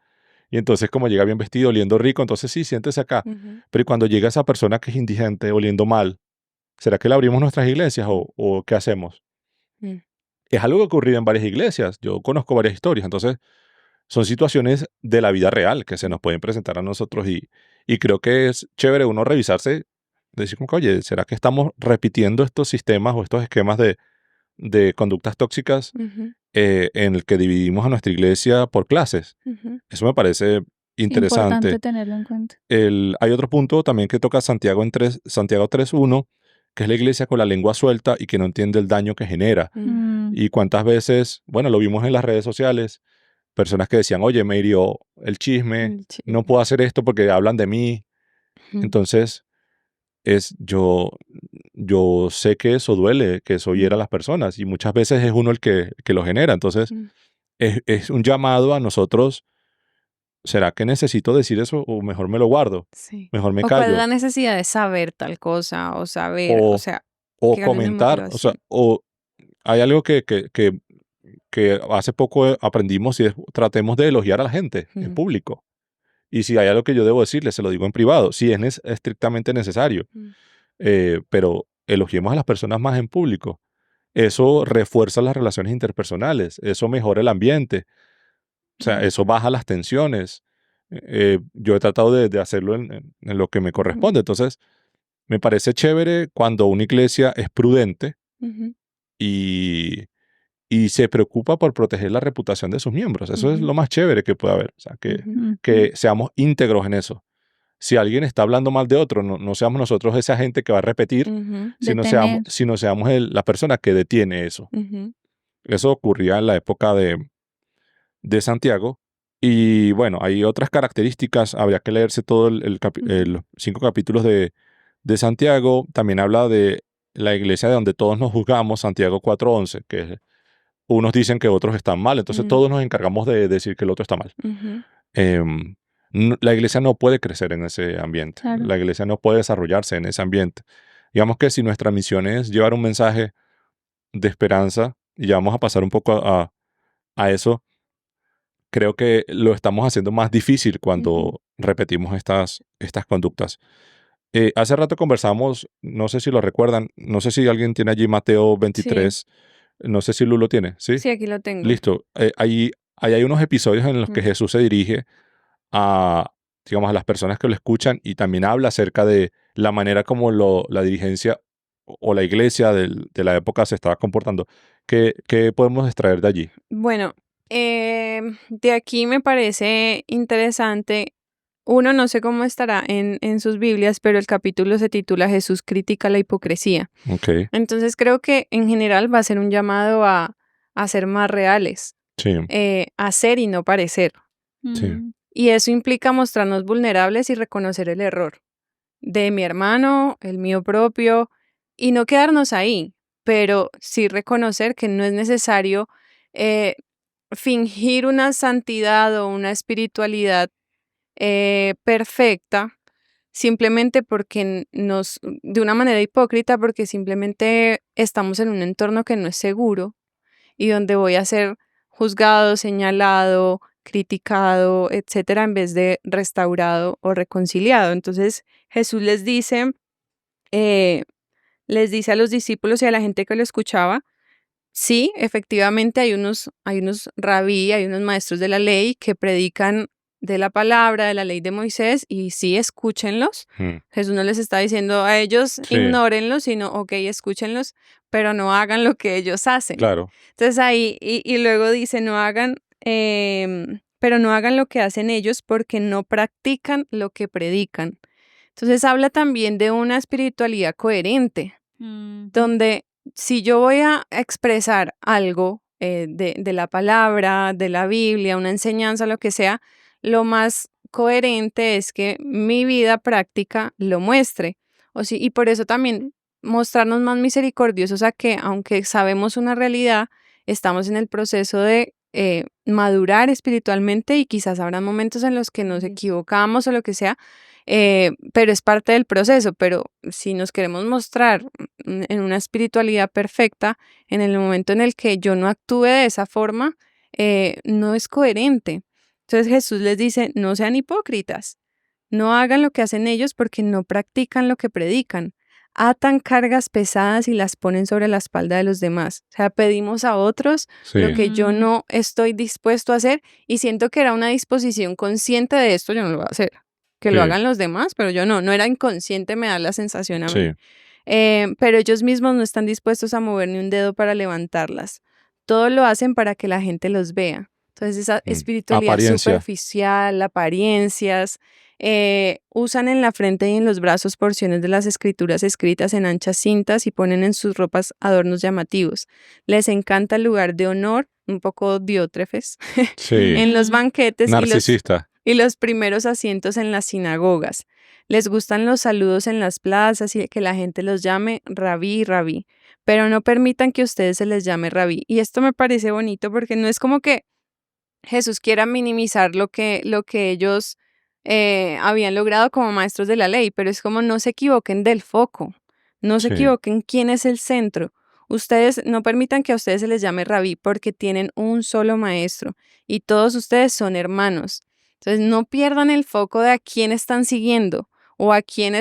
y entonces como llega bien vestido, oliendo rico, entonces sí, siéntese acá. Ujú. Pero ¿y cuando llega esa persona que es indigente, oliendo mal? ¿Será que le abrimos nuestras iglesias o qué hacemos? Mm. Es algo que ocurrió en varias iglesias. Yo conozco varias historias. Entonces, son situaciones de la vida real que se nos pueden presentar a nosotros y creo que es chévere uno revisarse, decir como que, oye, ¿será que estamos repitiendo estos sistemas o estos esquemas de conductas tóxicas Ujú. en el que dividimos a nuestra iglesia por clases? Ujú. Eso me parece interesante. Importante tenerlo en cuenta. Hay otro punto también que toca Santiago, Santiago 3:1, que es la iglesia con la lengua suelta y que no entiende el daño que genera. Mm. Y cuántas veces, bueno, lo vimos en las redes sociales, personas que decían, oye, me hirió el chisme, Sí. no puedo hacer esto porque hablan de mí. Ujú. Entonces, yo sé que eso duele, que eso hiera a las personas y muchas veces es uno el que lo genera. Entonces, Mm. es un llamado a nosotros. ¿Será que necesito decir eso o mejor me lo guardo? Sí. Mejor me O cuál es callo. la necesidad de saber tal cosa o saber, o O, sea, o que gane una comentar. O sea, motivación. o hay algo que hace poco aprendimos y es tratemos de elogiar a la gente en Ujú. público. Y si hay algo que yo debo decirle, se lo digo en privado, si es estrictamente necesario. Mm. Pero elogiemos a las personas más en público. Eso refuerza las relaciones interpersonales, eso mejora el ambiente, o sea, eso baja las tensiones. Yo he tratado de hacerlo en lo que me corresponde. Entonces, me parece chévere cuando una iglesia es prudente Ujú. y, y se preocupa por proteger la reputación de sus miembros. Eso es Ujú. lo más chévere que puede haber. O sea, Ujú. que seamos íntegros en eso. Si alguien está hablando mal de otro, no seamos nosotros esa gente que va a repetir, Ujú. Detener. sino seamos la persona que detiene eso. Ujú. Eso ocurría en la época de Santiago. Y bueno, hay otras características. Habría que leerse todo Ujú. los 5 capítulos de Santiago. También habla de la iglesia de donde todos nos juzgamos, Santiago 4:11, que unos dicen que otros están mal. Entonces Mm. todos nos encargamos de decir que el otro está mal. Ujú. Em, la iglesia no puede crecer en ese ambiente. Claro. La iglesia no puede desarrollarse en ese ambiente. Digamos que si nuestra misión es llevar un mensaje de esperanza, y ya vamos a pasar un poco a eso, creo que lo estamos haciendo más difícil Ujú. cuando repetimos estas conductas. Hace rato conversamos, no sé si lo recuerdan, no sé si alguien tiene allí Mateo Sí, 23, no sé si Lu lo tiene, ¿sí? sí, aquí lo tengo. Listo. Ahí hay unos episodios en los que Mm. Jesús se dirige a, digamos, a las personas que lo escuchan y también habla acerca de la manera como la dirigencia o la iglesia de la época se estaba comportando. ¿Qué podemos extraer de allí? Bueno, de aquí me parece interesante. Uno, no sé cómo estará en sus Biblias, pero el capítulo se titula Jesús critica la hipocresía. Ok, Entonces creo que en general va a ser un llamado a ser más reales, sí, a ser y no parecer. sí, Mm, Y eso implica mostrarnos vulnerables y reconocer el error de mi hermano, el mío propio, y no quedarnos ahí, pero sí reconocer que no es necesario eh, fingir una santidad o una espiritualidad perfecta simplemente porque de una manera hipócrita, porque simplemente estamos en un entorno que no es seguro y donde voy a ser juzgado, señalado, criticado, etcétera, en vez de restaurado o reconciliado. Entonces Jesús eh, les dice a los discípulos y a la gente que lo escuchaba, sí, efectivamente hay unos rabí, hay unos maestros de la ley que predican de la palabra, de la ley de Moisés, y sí, escúchenlos. mm, Jesús no les está diciendo a ellos sí, ignórenlos, sino, ok, escúchenlos, pero no hagan lo que ellos hacen. claro, Entonces ahí, y luego dice, no hagan, pero no hagan lo que hacen ellos porque no practican lo que predican. Entonces habla también de una espiritualidad coherente mm, donde si yo voy a expresar algo de la palabra, de la Biblia, una enseñanza, lo que sea, lo más coherente es que mi vida práctica lo muestre. Y por eso también mostrarnos más misericordiosos a que, aunque sabemos una realidad, estamos en el proceso de madurar espiritualmente y quizás habrá momentos en los que nos Yes. equivocamos o lo que sea, pero es parte del proceso. Pero si nos queremos mostrar en una espiritualidad perfecta, en el momento en el que yo no actúe de esa forma, no es coherente. Entonces Jesús les dice, no sean hipócritas, no hagan lo que hacen ellos porque no practican lo que predican. Atan cargas pesadas y las ponen sobre la espalda de los demás. O sea, pedimos a otros lo sí, que yo mm, no estoy dispuesto a hacer y siento que era una disposición consciente de esto, yo no lo voy a hacer. Que lo sí, hagan los demás, pero yo no era inconsciente, me da la sensación a mí. sí, Pero ellos mismos no están dispuestos a mover ni un dedo para levantarlas. Todo lo hacen para que la gente los vea. Entonces, esa espiritualidad apariencia, superficial, apariencias, usan en la frente y en los brazos porciones de las escrituras escritas en anchas cintas y ponen en sus ropas adornos llamativos. Les encanta el lugar de honor, un poco diótrefes, sí, en los mm, banquetes narcisista, y los primeros asientos en las sinagogas. Les gustan los saludos en las plazas y que la gente los llame rabí, rabí, pero no permitan que a ustedes se les llame rabí. Y esto me parece bonito porque no es como que Jesús quiera minimizar lo que ellos habían logrado como maestros de la ley, pero es como no se equivoquen del foco, no se sí, equivoquen quién es el centro. Ustedes no permitan que a ustedes se les llame rabí porque tienen un solo maestro y todos ustedes son hermanos. Entonces no pierdan el foco de a quién están siguiendo o a quién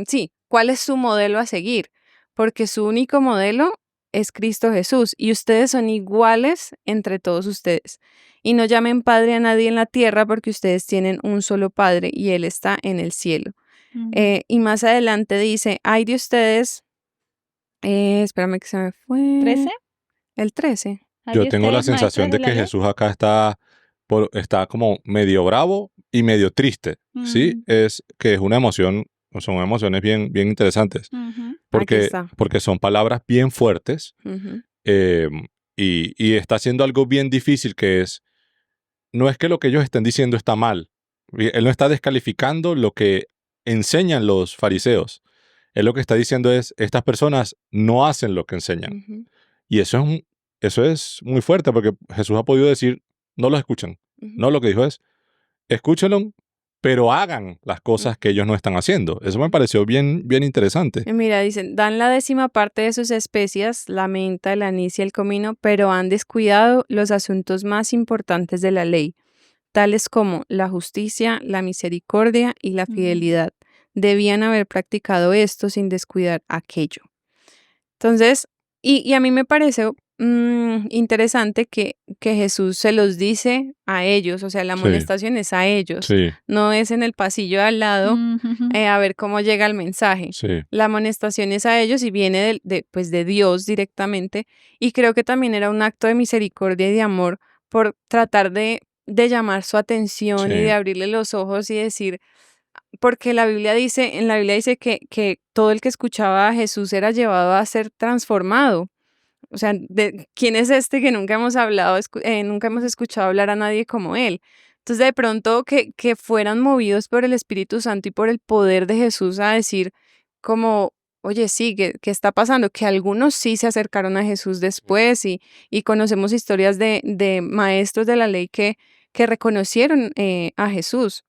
sí, cuál es su modelo a seguir, porque su único modelo es Cristo Jesús y ustedes son iguales entre todos ustedes. Y no llamen padre a nadie en la tierra porque ustedes tienen un solo padre y él está en el cielo. mm. Y más adelante dice, ay de ustedes, espérame que se me fue. 13. El 13. Hay yo de tengo la ustedes, maestros sensación de de la que ley. Jesús acá está como medio bravo y medio triste, ¿sí? Mm, Es que es una emoción, son emociones bien, bien interesantes, ujú, Aquí porque, está. porque son palabras bien fuertes Ujú, eh, y está haciendo algo bien difícil que es, no es que lo que ellos estén diciendo está mal, él no está descalificando lo que enseñan los fariseos, él lo que está diciendo es, estas personas no hacen lo que enseñan. ujú, Y eso es muy fuerte porque Jesús ha podido decir, no los escuchan. ujú, No, lo que dijo es, escúchenlo, pero hagan las ujú. cosas que ellos no están haciendo. Eso me pareció bien, bien interesante. Mira, dicen, dan la 10ª parte de sus especias, la menta, el anís y el comino, pero han descuidado los asuntos más importantes de la ley. tales como la justicia, la misericordia y la Ujú. fidelidad. Debían haber practicado esto sin descuidar aquello. Entonces, y a mí me parece interesante que Jesús se los dice a ellos, o sea, la Sí, amonestación es a ellos, sí, no es en el pasillo de al lado Ujú. a ver cómo llega el mensaje. sí, La amonestación es a ellos y viene pues de Dios directamente, y creo que también era un acto de misericordia y de amor por tratar de llamar su atención y de sí, abrirle los ojos y decir, porque en la Biblia dice que todo el que escuchaba a Jesús era llevado a ser transformado. O sea, ¿quién es este que nunca hemos hablado, nunca hemos escuchado hablar a nadie como él? Entonces, de pronto que fueran movidos por el Espíritu Santo y por el poder de Jesús a decir como, oye, sí, ¿qué está pasando? Que algunos sí se acercaron a Jesús después y conocemos historias de maestros de la ley que reconocieron a Jesús.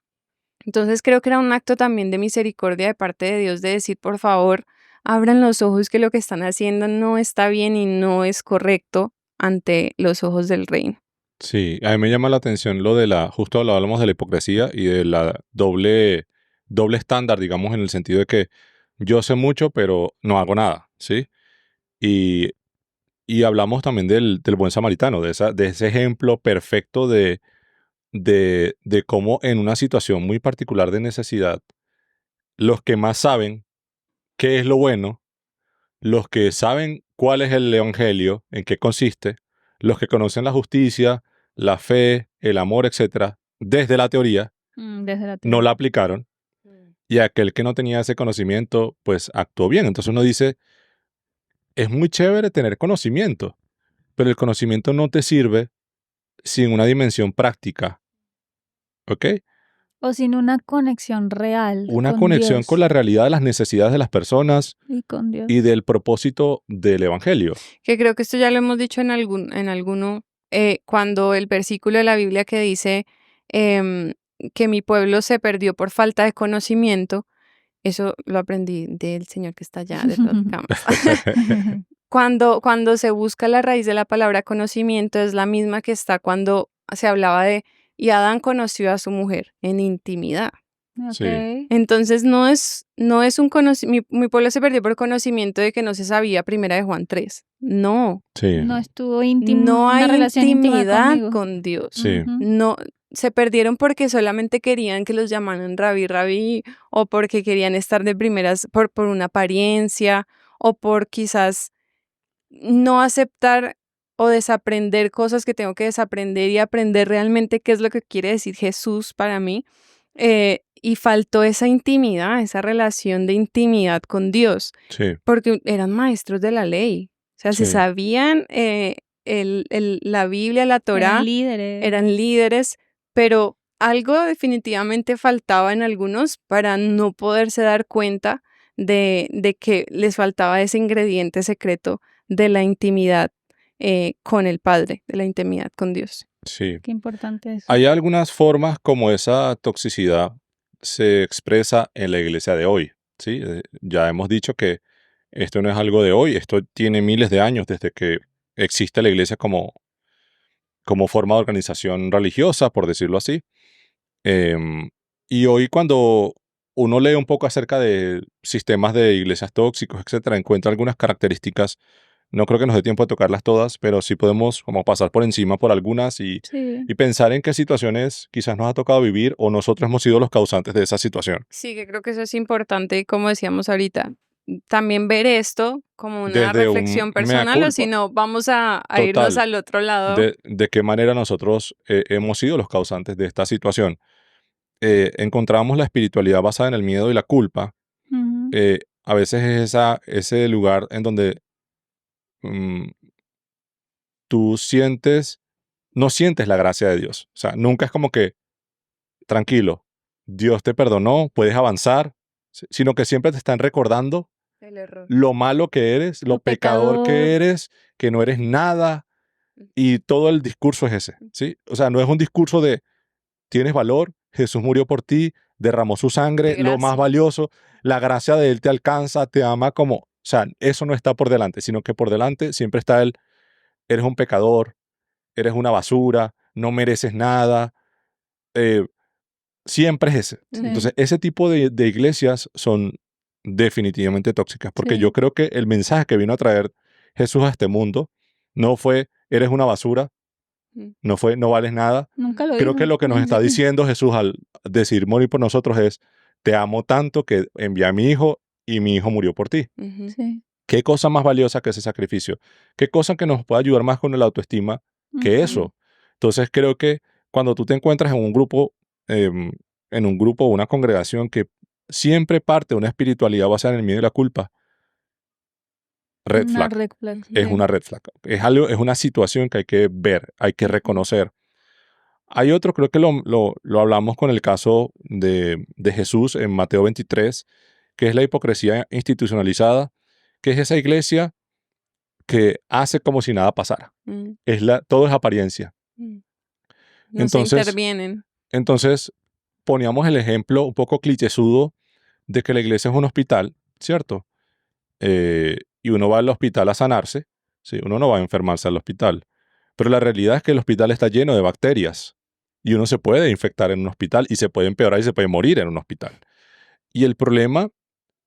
Entonces creo que era un acto también de misericordia de parte de Dios de decir, por favor, abran los ojos que lo que están haciendo no está bien y no es correcto ante los ojos del reino. sí. A mí me llama la atención lo de justo hablábamos de la hipocresía y de la doble estándar, digamos, en el sentido de que yo sé mucho, pero no hago nada, ¿sí? Y, y hablamos también del buen samaritano, de ese ejemplo perfecto de cómo en una situación muy particular de necesidad, los que más saben qué es lo bueno, los que saben cuál es el evangelio, en qué consiste, los que conocen la justicia, la fe, el amor, etcétera, desde la teoría, Desde la no teoría. la aplicaron, y aquel que no tenía ese conocimiento, pues actuó bien. Entonces uno dice, es muy chévere tener conocimiento, pero el conocimiento no te sirve sin una dimensión práctica, ¿ok? O sin una conexión real Una con conexión con Dios la realidad de las necesidades de las personas y con y Dios. del propósito del evangelio. Que creo que esto ya lo hemos dicho en alguno, cuando el versículo de la Biblia que dice em, que mi pueblo se perdió por falta de conocimiento, eso lo aprendí del Señor que está allá detrás de cámaras. Cuando se busca la raíz de la palabra conocimiento es la misma que está cuando se hablaba de y Adán conoció a su mujer en intimidad. Sí, Ok. Entonces no es un conocimiento, mi pueblo se perdió por conocimiento de que no se sabía primera de Juan 3. No, sí, No estuvo íntimo, no una hay relación íntima intimidad conmigo. con Dios. sí, Ujú. No, se perdieron porque solamente querían que los llamaran rabí, rabí, o porque querían estar de primeras por una apariencia, o por quizás no aceptar o desaprender cosas que tengo que desaprender y aprender realmente qué es lo que quiere decir Jesús para mí. Y faltó esa intimidad, esa relación de intimidad con Dios, sí, porque eran maestros de la ley. O sea, se sí, sabían la Biblia, la Eran Torá, líderes. eran líderes, pero algo definitivamente faltaba en algunos para no poderse dar cuenta de que les faltaba ese ingrediente secreto de la intimidad con el Padre, de la intimidad con Dios. sí. Qué importante eso. Hay algunas formas como esa toxicidad se expresa en la iglesia de hoy, ¿sí? Ya hemos dicho que esto no es algo de hoy, esto tiene miles de años desde que existe la iglesia como forma de organización religiosa, por decirlo así. Em, y hoy cuando uno lee un poco acerca de sistemas de iglesias tóxicos, etcétera, encuentra algunas características. No creo que nos dé tiempo de tocarlas todas, pero sí podemos como pasar por encima por algunas Sí. y pensar en qué situaciones quizás nos ha tocado vivir o nosotros hemos sido los causantes de esa situación. Sí, que creo que eso es importante, como decíamos ahorita, también ver esto como una Desde un reflexión mea personal, o si culpa no, vamos a irnos total al otro lado. de qué manera nosotros hemos sido los causantes de esta situación. Encontramos la espiritualidad basada en el miedo y la culpa. Ujú. A veces es ese lugar en donde mm, tú no sientes la gracia de Dios. O sea, nunca es como que, tranquilo, Dios te perdonó, puedes avanzar, sino que siempre te están recordando El error. lo malo que eres, lo Lo pecador que pecador. eres, que no eres nada, y todo el discurso es ese, ¿sí? O sea, no es un discurso de tienes valor, Jesús murió por ti, derramó su Qué sangre, lo más gracia. valioso, la gracia de Él te alcanza, te ama como, o sea, eso no está por delante, sino que por delante siempre está Él, eres un pecador, eres una basura, no mereces nada, siempre es ese. Sí. Entonces, ese tipo de iglesias son definitivamente tóxicas, porque Sí. yo creo que el mensaje que vino a traer Jesús a este mundo no fue, eres una basura, Mm. no fue, no vales nada. Nunca lo Creo dijo. que lo que nos está diciendo Jesús al decidir morir por nosotros es, te amo tanto que envié a mi hijo y mi hijo murió por ti. Ujú. Sí. ¿Qué cosa más valiosa que ese sacrificio? ¿Qué cosa que nos puede ayudar más con la autoestima que Ujú. eso? Entonces creo que cuando tú te encuentras em, en un grupo o una congregación que siempre parte de una espiritualidad basada en el miedo y la culpa, red Una flag, red flag. es Sí. una red flag. Es algo, es una situación que hay que ver, hay que Ujú. reconocer. Hay otro, creo que lo hablamos con el caso de Jesús en Mateo 23, que es la hipocresía institucionalizada, que es esa iglesia que hace como si nada pasara. Mm. Todo es apariencia. Mm. No se Entonces, intervienen. entonces poníamos el ejemplo un poco clichésudo de que la iglesia es un hospital, ¿cierto? Y uno va al hospital a sanarse, ¿sí? Uno no va a enfermarse al hospital. Pero la realidad es que el hospital está lleno de bacterias y uno se puede infectar en un hospital y se puede empeorar y se puede morir en un hospital. Y el problema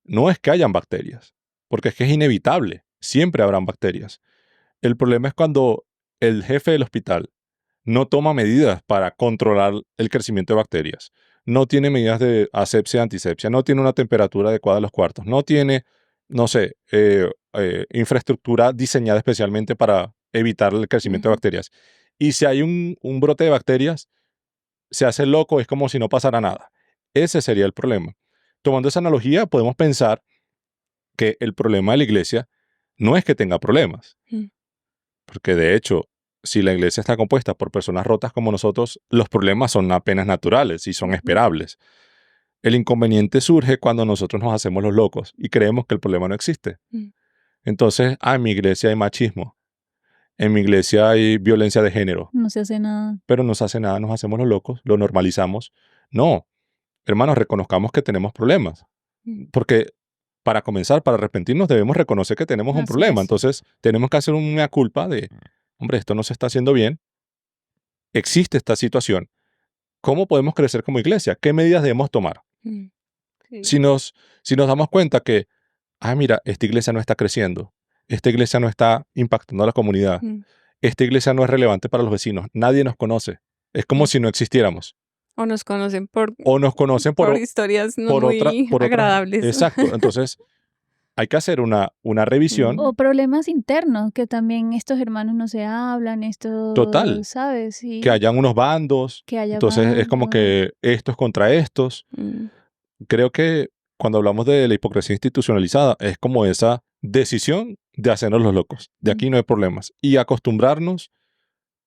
no es que hayan bacterias, porque es que es inevitable, siempre habrán bacterias. El problema es cuando el jefe del hospital no toma medidas para controlar el crecimiento de bacterias, no tiene medidas de asepsia, antisepsia, no tiene una temperatura adecuada en los cuartos, no tiene, no sé, infraestructura diseñada especialmente para evitar el crecimiento de Ujú. bacterias. Y si hay un brote de bacterias, se hace loco, es como si no pasara nada. Ese sería el problema. Tomando esa analogía, podemos pensar que el problema de la iglesia no es que tenga problemas, Mm. porque de hecho, si la iglesia está compuesta por personas rotas como nosotros, los problemas son apenas naturales y son Ujú. esperables. El inconveniente surge cuando nosotros nos hacemos los locos y creemos que el problema no existe. Mm. Entonces, en mi iglesia hay machismo, en mi iglesia hay violencia de género, No se hace nada. pero no se hace nada, nos hacemos los locos, lo normalizamos. No, hermanos, reconozcamos que tenemos problemas, Mm. porque para comenzar, para arrepentirnos, debemos reconocer que tenemos un Así problema. es. Entonces, tenemos que hacer una culpa de, hombre, esto no se está haciendo bien, existe esta situación. ¿Cómo podemos crecer como iglesia? ¿Qué medidas debemos tomar? Mm. Sí. Si nos damos cuenta que, mira, esta iglesia no está creciendo, esta iglesia no está impactando a la comunidad, Mm. esta iglesia no es relevante para los vecinos, nadie nos conoce, es como Mm. si no existiéramos. O nos conocen O nos conocen por historias no por otra, muy por otras. agradables. Exacto. Entonces, hay que hacer una revisión O problemas internos, que también estos hermanos no se hablan, esto, total, ¿sabes? Sí. que hayan unos bandos. Que haya Entonces, es como bandos. que estos contra estos. Mm. Creo que cuando hablamos de la hipocresía institucionalizada, es como esa decisión de hacernos los locos. De aquí no hay problemas. Y acostumbrarnos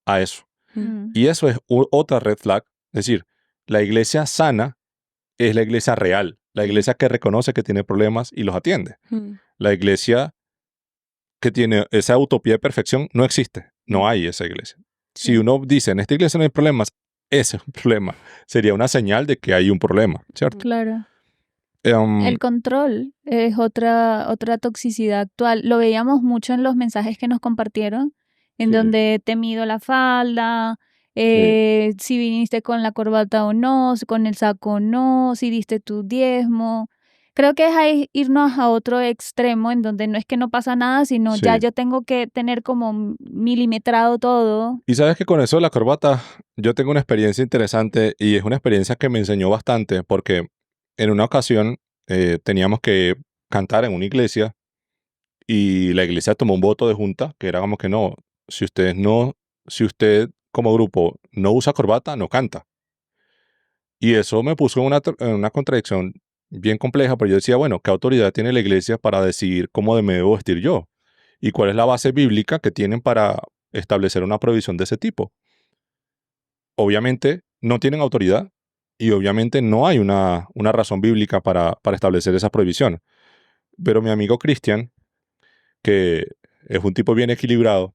a eso. Mm. Y eso es otra red flag. Es decir, la iglesia sana es la iglesia real. La iglesia que reconoce que tiene problemas y los atiende. Mm. La iglesia que tiene esa utopía de perfección no existe. No hay esa iglesia. Si Sí. uno dice, en esta iglesia no hay problemas, ese es un problema. Sería una señal de que hay un problema, ¿cierto? Claro. Em, El control es otra toxicidad actual. Lo veíamos mucho en los mensajes que nos compartieron, en Sí. donde te mido la falda, si viniste con la corbata o no, con el saco o no, si diste tu diezmo. Creo que es ahí irnos a otro extremo, en donde no es que no pasa nada, sino ya Sí. yo tengo que tener como milimetrado todo. Y sabes que con eso de la corbata, yo tengo una experiencia interesante y es una experiencia que me enseñó bastante porque en una ocasión teníamos que cantar en una iglesia y la iglesia tomó un voto de junta que era como que no, si usted como grupo no usa corbata, no canta. Y eso me puso en una contradicción bien compleja, pero yo decía, bueno, ¿qué autoridad tiene la iglesia para decidir cómo me debo vestir yo? ¿Y cuál es la base bíblica que tienen para establecer una prohibición de ese tipo? Obviamente no tienen autoridad y obviamente no hay una razón bíblica para establecer esa prohibición. Pero mi amigo Cristian, que es un tipo bien equilibrado,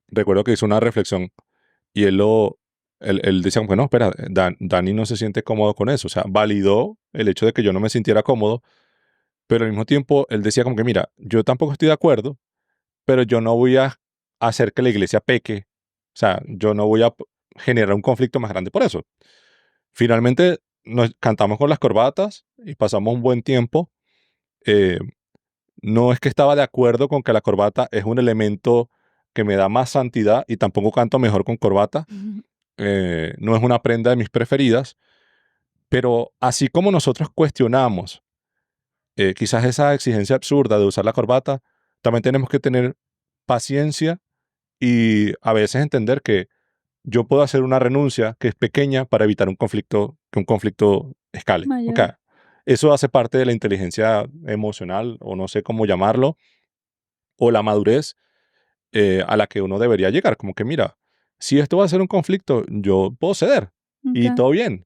recuerdo que hizo una reflexión y él decía, bueno, espera, Dani no se siente cómodo con eso. O sea, validó el hecho de que yo no me sintiera cómodo, pero al mismo tiempo él decía como que, mira, yo tampoco estoy de acuerdo, pero yo no voy a hacer que la iglesia peque. O sea, yo no voy a generar un conflicto más grande por eso. Finalmente nos cantamos con las corbatas y pasamos un buen tiempo. Eh, no es que estaba de acuerdo con que la corbata es un elemento que me da más santidad y tampoco canto mejor con corbata. No es una prenda de mis preferidas, pero así como nosotros cuestionamos quizás esa exigencia absurda de usar la corbata, también tenemos que tener paciencia y a veces entender que yo puedo hacer una renuncia que es pequeña para evitar que un conflicto escale. ¿Ok? Mayor. Eso hace parte de la inteligencia emocional, o no sé cómo llamarlo, o la madurez a la que uno debería llegar. Como que, mira, si esto va a ser un conflicto, yo puedo ceder y Ok, todo bien.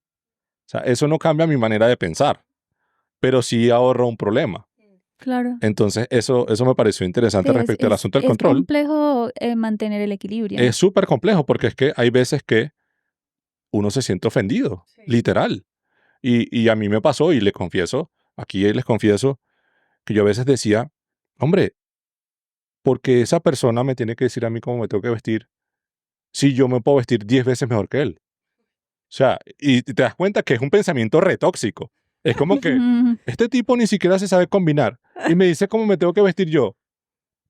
O sea, eso no cambia mi manera de pensar, pero sí ahorra un problema. claro. Entonces, eso me pareció interesante Sí, respecto al asunto del es control. complejo mantener el equilibrio. Es súper complejo porque es que hay veces que uno se siente ofendido, Sí. literal. Y a mí me pasó, y les confieso, aquí les confieso, que yo a veces decía, hombre, porque esa persona me tiene que decir a mí cómo me tengo que vestir si yo me puedo vestir 10 veces mejor que él? O sea, y te das cuenta que es un pensamiento retóxico. Es como que este tipo ni siquiera se sabe combinar y me dice cómo me tengo que vestir yo.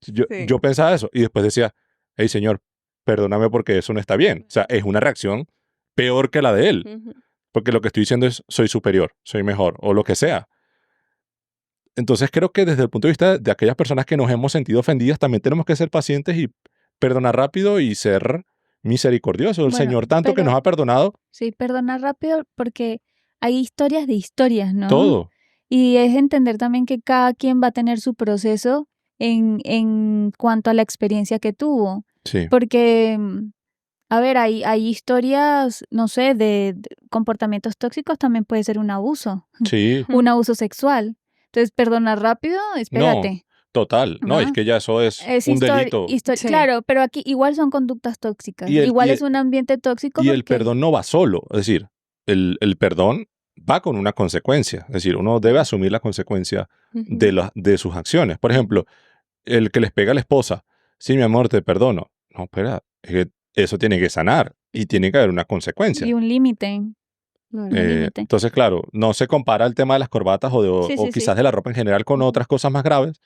Yo, Sí. yo pensaba eso y después decía, hey señor, perdóname porque eso no está bien. O sea, es una reacción peor que la de él. Ujú. Porque lo que estoy diciendo es, soy superior, soy mejor, o lo que sea. Entonces creo que desde el punto de vista de aquellas personas que nos hemos sentido ofendidas, también tenemos que ser pacientes y perdonar rápido y ser misericordiosos. El Bueno, Señor tanto que nos pero ha perdonado sí, perdonar rápido porque hay historias de historias, ¿no? todo. Y es entender también que cada quien va a tener su proceso en cuanto a la experiencia que tuvo. Sí, Porque, a ver, hay historias, no sé, de comportamientos tóxicos, también puede ser un abuso, sí, un abuso sexual. Entonces, perdonar rápido, no, espérate. total. No, es ¿No? que ya eso es Es un delito. Sí. claro, pero aquí igual son conductas tóxicas. Y el, Igual y, es un ambiente tóxico y el porque perdón no va solo. Es decir, el perdón va con una consecuencia. Es decir, uno debe asumir la consecuencia Ujú. de sus acciones. Por ejemplo, Ujú. el que les pega a la esposa, sí, mi amor, te perdono. No, espera, es que eso tiene que sanar y tiene que haber una y consecuencia. un límite, Claro. un límite. Entonces, claro, no se compara el tema de las corbatas Sí, o sí, quizás sí. de la ropa en general con Ujú. otras cosas más graves.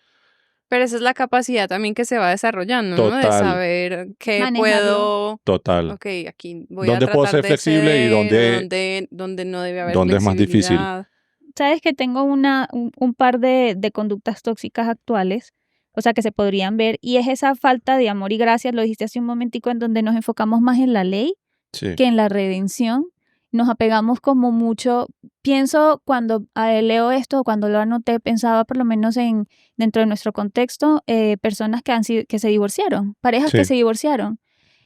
Pero esa es la capacidad también que se va desarrollando, ¿no? De Total, saber qué Manejarlo. puedo, total. ok, aquí voy a ¿Dónde puedo tratar ser de flexible y ceder, o dónde, donde no debe haber dónde es más difícil? flexibilidad. Sabes que tengo un par de conductas tóxicas actuales, o sea, que se podrían ver, y es esa falta de amor y gracia, lo dijiste hace un momentico, en donde nos enfocamos más en la ley Sí, que en la redención. Nos apegamos como mucho. Pienso cuando leo esto, cuando lo anoté, pensaba por lo menos en dentro de nuestro contexto, personas que se divorciaron, parejas que sí, se divorciaron.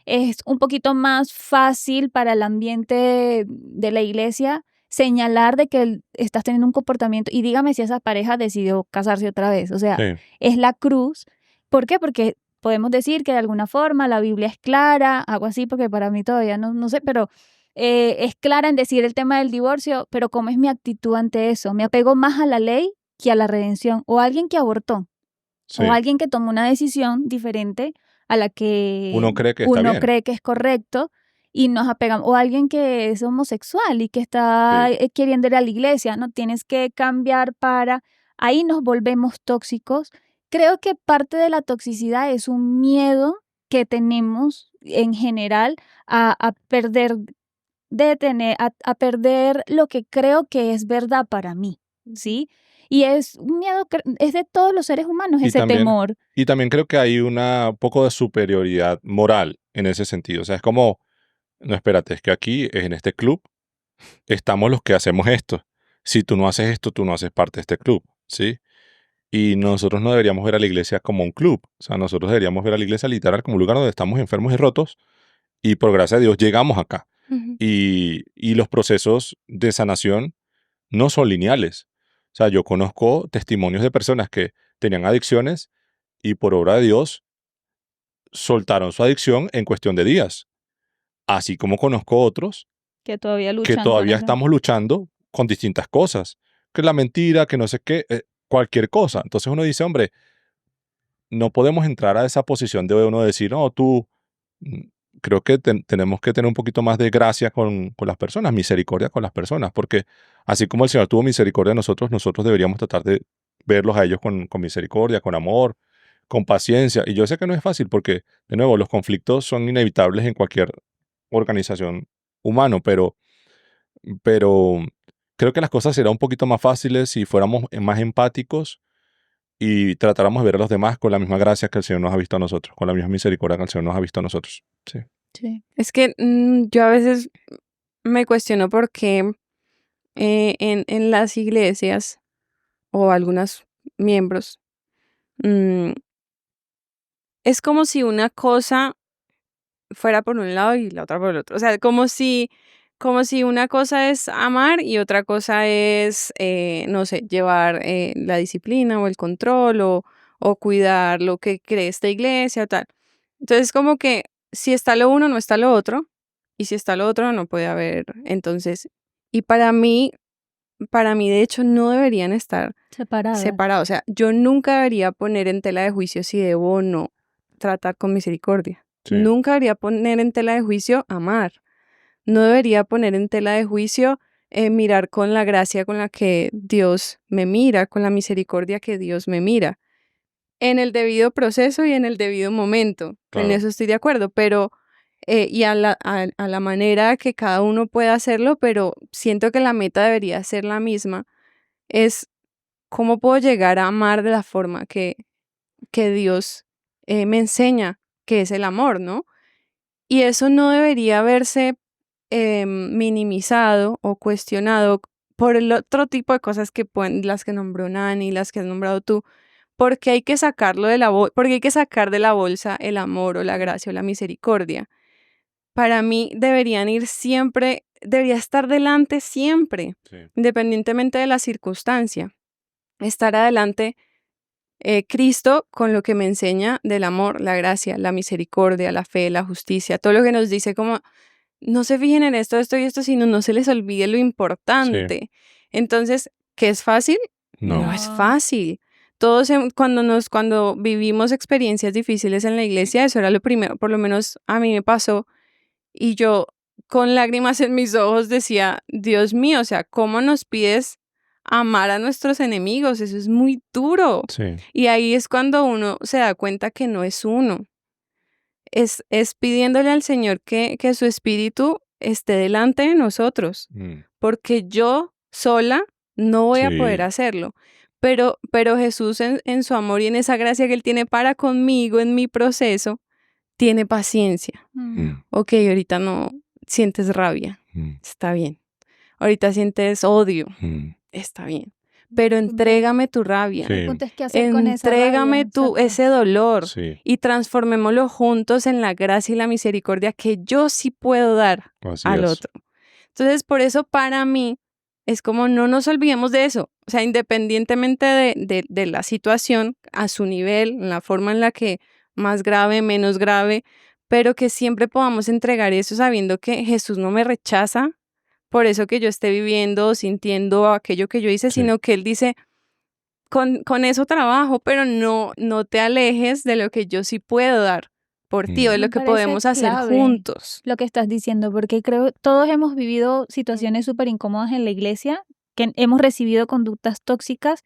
Es un poquito más fácil para el ambiente de la iglesia señalar de que estás teniendo un comportamiento y dígame si esa pareja decidió casarse otra vez. O sea, sí, es la cruz. ¿Por qué? Porque podemos decir que de alguna forma la Biblia es clara, algo así, porque para mí todavía no sé, pero es clara en decir el tema del divorcio, pero ¿cómo es mi actitud ante eso? ¿Me apego más a la ley que a la redención? ¿O alguien que abortó? ¿O sí. alguien que tomó una decisión diferente a la que Uno cree que está uno bien. cree que es correcto y nos apegamos? ¿O alguien que es homosexual y que está Sí, queriendo ir a la iglesia? No, tienes que cambiar para... Ahí nos volvemos tóxicos. Creo que parte de la toxicidad es un miedo que tenemos en general a perder a perder lo que creo que es verdad para mí, ¿sí? Y es un miedo, es de todos los seres humanos y ese también, temor. y también creo que hay un poco de superioridad moral en ese sentido. O sea, es como, no, espérate, es que aquí, en este club, estamos los que hacemos esto. Si tú no haces esto, tú no haces parte de este club, ¿sí? Y nosotros no deberíamos ver a la iglesia como un club. O sea, nosotros deberíamos ver a la iglesia literal como un lugar donde estamos enfermos y rotos y por gracia de Dios llegamos acá. Ujú. Y los procesos de sanación no son lineales. O sea, yo conozco testimonios de personas que tenían adicciones y por obra de Dios soltaron su adicción en cuestión de días. Así como conozco otros Que todavía que luchan con todavía eso. estamos luchando con distintas cosas. Que la mentira, que no sé qué, cualquier cosa. Entonces uno dice, hombre, no podemos entrar a esa posición de uno decir, no, tú creo que tenemos que tener un poquito más de gracia con las personas, misericordia con las personas, porque así como el Señor tuvo misericordia de nosotros, nosotros deberíamos tratar de verlos a ellos con misericordia, con amor, con paciencia. Y yo sé que no es fácil porque, de nuevo, los conflictos son inevitables en cualquier organización humana, pero creo que las cosas serían un poquito más fáciles si fuéramos más empáticos y tratáramos de ver a los demás con la misma gracia que el Señor nos ha visto a nosotros, con la misma misericordia que el Señor nos ha visto a nosotros. Sí. Sí. Es que yo a veces me cuestiono por qué en las iglesias o algunos miembros mm, es como si una cosa fuera por un lado y la otra por el otro. O sea, como si una cosa es amar y otra cosa es, no sé, llevar la disciplina o el control o cuidar lo que cree esta iglesia o tal. Entonces, como que si está lo uno, no está lo otro. Y si está lo otro, no puede haber. Entonces, y para mí, de hecho, no deberían estar Separadas. separados. O sea, yo nunca debería poner en tela de juicio si debo o no tratar con misericordia. Sí. Nunca debería poner en tela de juicio amar. No debería poner en tela de juicio mirar con la gracia con la que Dios me mira, con la misericordia que Dios me mira. En el debido proceso y en el debido momento. En Claro. eso estoy de acuerdo, pero y a la manera que cada uno pueda hacerlo, pero siento que la meta debería ser la misma. Es cómo puedo llegar a amar de la forma que Dios me enseña, que es el amor, ¿no? Y eso no debería verse minimizado o cuestionado por el otro tipo de cosas que pueden, las que nombró Nani, las que has nombrado tú, porque hay que sacarlo de la porque hay que sacar de la bolsa el amor o la gracia o la misericordia. Para mí deberían ir siempre, debería estar delante siempre, Sí. independientemente de la circunstancia. Estar adelante Cristo con lo que me enseña del amor, la gracia, la misericordia, la fe, la justicia, todo lo que nos dice como no se fijen en esto, esto y esto, sino no se les olvide lo importante. Entonces, ¿qué es fácil? No. No es No. fácil. Todos cuando vivimos experiencias difíciles en la iglesia, eso era lo primero, por lo menos a mí me pasó, y yo con lágrimas en mis ojos decía, Dios mío, o sea, ¿cómo nos pides amar a nuestros enemigos? Eso es muy duro. Sí. Y ahí es cuando uno se da cuenta que no es uno. Es pidiéndole al Señor que su espíritu esté delante de nosotros, Mm. porque yo sola no voy a poder Sí. hacerlo. Pero Jesús en su amor y en esa gracia que Él tiene para conmigo en mi proceso, tiene paciencia. Mm. Ok, ahorita no sientes rabia, Mm. está bien. Ahorita sientes odio, Mm. está bien. Pero entrégame tu rabia. Sí. El punto es qué hacer con esa Entrégame rabia. tú Exacto. ese dolor Sí. y transformémoslo juntos en la gracia y la misericordia que yo sí puedo dar Así al es. otro. Entonces, por eso para mí es como no nos olvidemos de eso. O sea, independientemente de la situación, a su nivel, en la forma en la que más grave, menos grave, pero que siempre podamos entregar eso sabiendo que Jesús no me rechaza por eso que yo esté viviendo o sintiendo aquello que yo hice, Sí. sino que Él dice, con eso trabajo, pero no te alejes de lo que yo sí puedo dar por ti o de Me lo que parece podemos hacer clave juntos. lo que estás diciendo, porque creo todos hemos vivido situaciones súper incómodas en la iglesia, que hemos recibido conductas tóxicas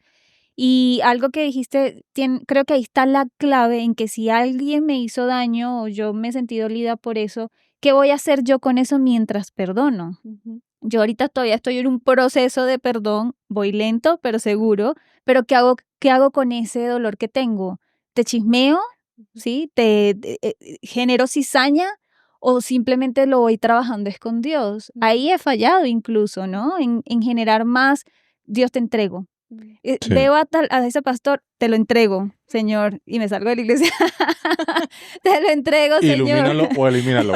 y algo que dijiste, creo que ahí está la clave en que si alguien me hizo daño o yo me sentí dolida por eso, ¿qué voy a hacer yo con eso mientras perdono? Yo ahorita todavía estoy en un proceso de perdón, voy lento, pero seguro, pero qué hago con ese dolor que tengo? ¿Te chismeo? ¿Sí? ¿Genero cizaña? ¿O simplemente lo voy trabajando es con Dios? Ahí he fallado incluso, ¿no? En generar más, Dios te entrego. Sí. Veo a ese pastor, te lo entrego, Señor, y me salgo de la iglesia. Te lo entrego, Señor. Ilumínalo o elimínalo.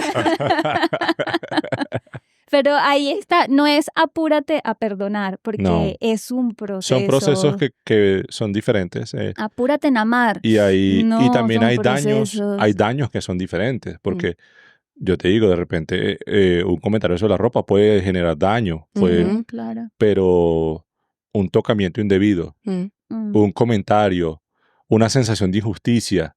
Pero ahí está, no es apúrate a perdonar, porque No. es un proceso. Son procesos que son diferentes. Apúrate en amar. Y No, también son hay procesos. daños que son diferentes, porque yo te digo, de repente, un comentario sobre la ropa puede generar daño, Ujú. Claro. pero un tocamiento indebido, Mm. Mm. un comentario, una sensación de injusticia,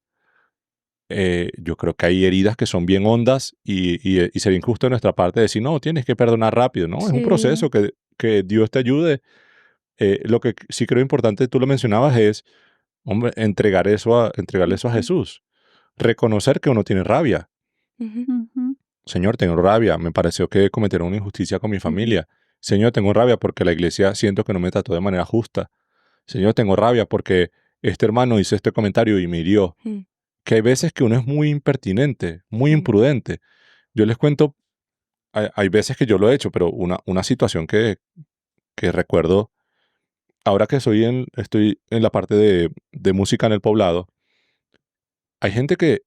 yo creo que hay heridas que son bien hondas y sería injusto de nuestra parte decir, no, tienes que perdonar rápido. No, es un Sí. proceso que Dios te ayude. Lo que sí creo importante, tú lo mencionabas, es, hombre, entregarle eso a Ujú. Jesús. Reconocer que uno tiene rabia. Ujú. Ujú. Señor, tengo rabia. Me pareció que cometieron una injusticia con mi familia. Señor, tengo rabia porque la iglesia siento que no me trató de manera justa. Señor, tengo rabia porque este hermano hizo este comentario y me hirió. Mm, Que hay veces que uno es muy impertinente, muy mm, imprudente. Yo les cuento, hay veces que yo lo he hecho, pero una situación que recuerdo, ahora que estoy en la parte de música en el poblado, hay gente que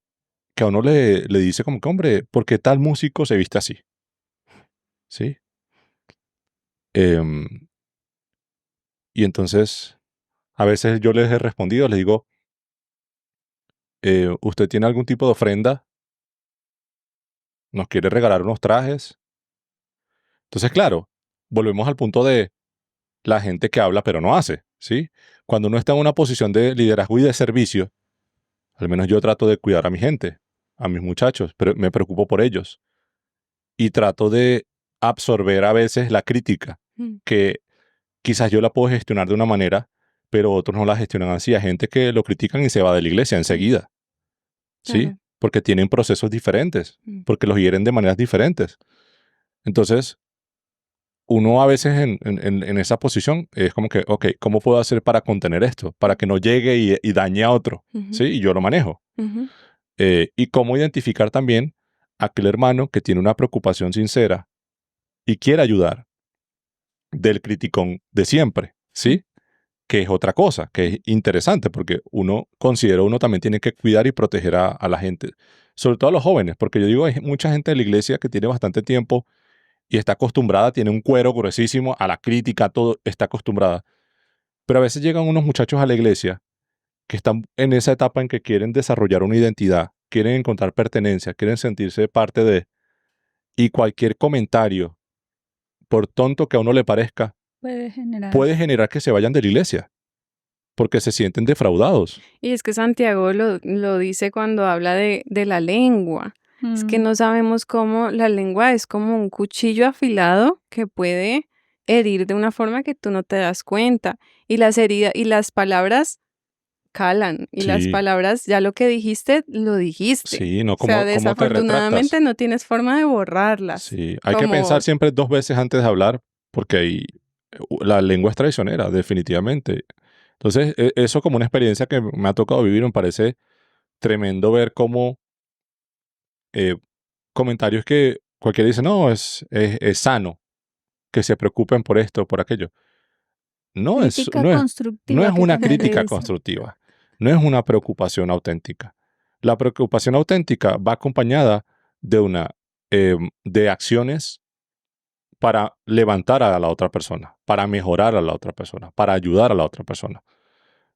a uno le dice como que, hombre, ¿por qué tal músico se viste así? ¿Sí? Em, y entonces, a veces yo les he respondido, les digo, ¿usted tiene algún tipo de ofrenda? ¿Nos quiere regalar unos trajes? Entonces, claro, volvemos al punto de la gente que habla pero no hace, ¿sí? Cuando uno está en una posición de liderazgo y de servicio, al menos yo trato de cuidar a mi gente, a mis muchachos, pero me preocupo por ellos. Y trato de absorber a veces la crítica, mm, que quizás yo la puedo gestionar de una manera, pero otros no la gestionan así. Hay gente que lo critican y se va de la iglesia mm, enseguida, ¿sí? claro. Porque tienen procesos diferentes, Mm, porque los hieren de maneras diferentes. Entonces, uno a veces en esa posición es como que, ok, ¿cómo puedo hacer para contener esto? Para que no llegue y dañe a otro, ujú, ¿sí? Y yo lo manejo. ujú, Y cómo identificar también a aquel hermano que tiene una preocupación sincera y quiere ayudar del criticón de siempre, mm, ¿sí? Que es otra cosa, que es interesante, porque uno también tiene que cuidar y proteger a la gente, sobre todo a los jóvenes, porque yo digo, hay mucha gente de la iglesia que tiene bastante tiempo y está acostumbrada, tiene un cuero gruesísimo a la crítica, a todo, está acostumbrada. Pero a veces llegan unos muchachos a la iglesia que están en esa etapa en que quieren desarrollar una identidad, quieren encontrar pertenencia, quieren sentirse parte de, y cualquier comentario, por tonto que a uno le parezca, Puede generar. puede generar que se vayan de la iglesia, porque se sienten defraudados. Y es que Santiago lo dice cuando habla de la lengua. Es que Mm. no sabemos cómo la lengua es como un cuchillo afilado que puede herir de una forma que tú no te das cuenta. Y las heridas y las palabras calan. Y las Sí, palabras, ya lo que dijiste, lo dijiste. sí, no, O sea, ¿cómo te retractas? desafortunadamente no tienes forma de borrarlas. Sí, hay que Como, pensar siempre 2 veces antes de hablar, porque la lengua es traicionera, definitivamente. Entonces, eso como una experiencia que me ha tocado vivir, me parece tremendo ver cómo eh, comentarios que cualquiera dice, no, es sano que se preocupen por esto, por aquello. No es, Crítica no es, no constructiva, es ¿qué una opinas de crítica eso? constructiva, no es una preocupación auténtica. La preocupación auténtica va acompañada de acciones para levantar a la otra persona, para mejorar a la otra persona, para ayudar a la otra persona.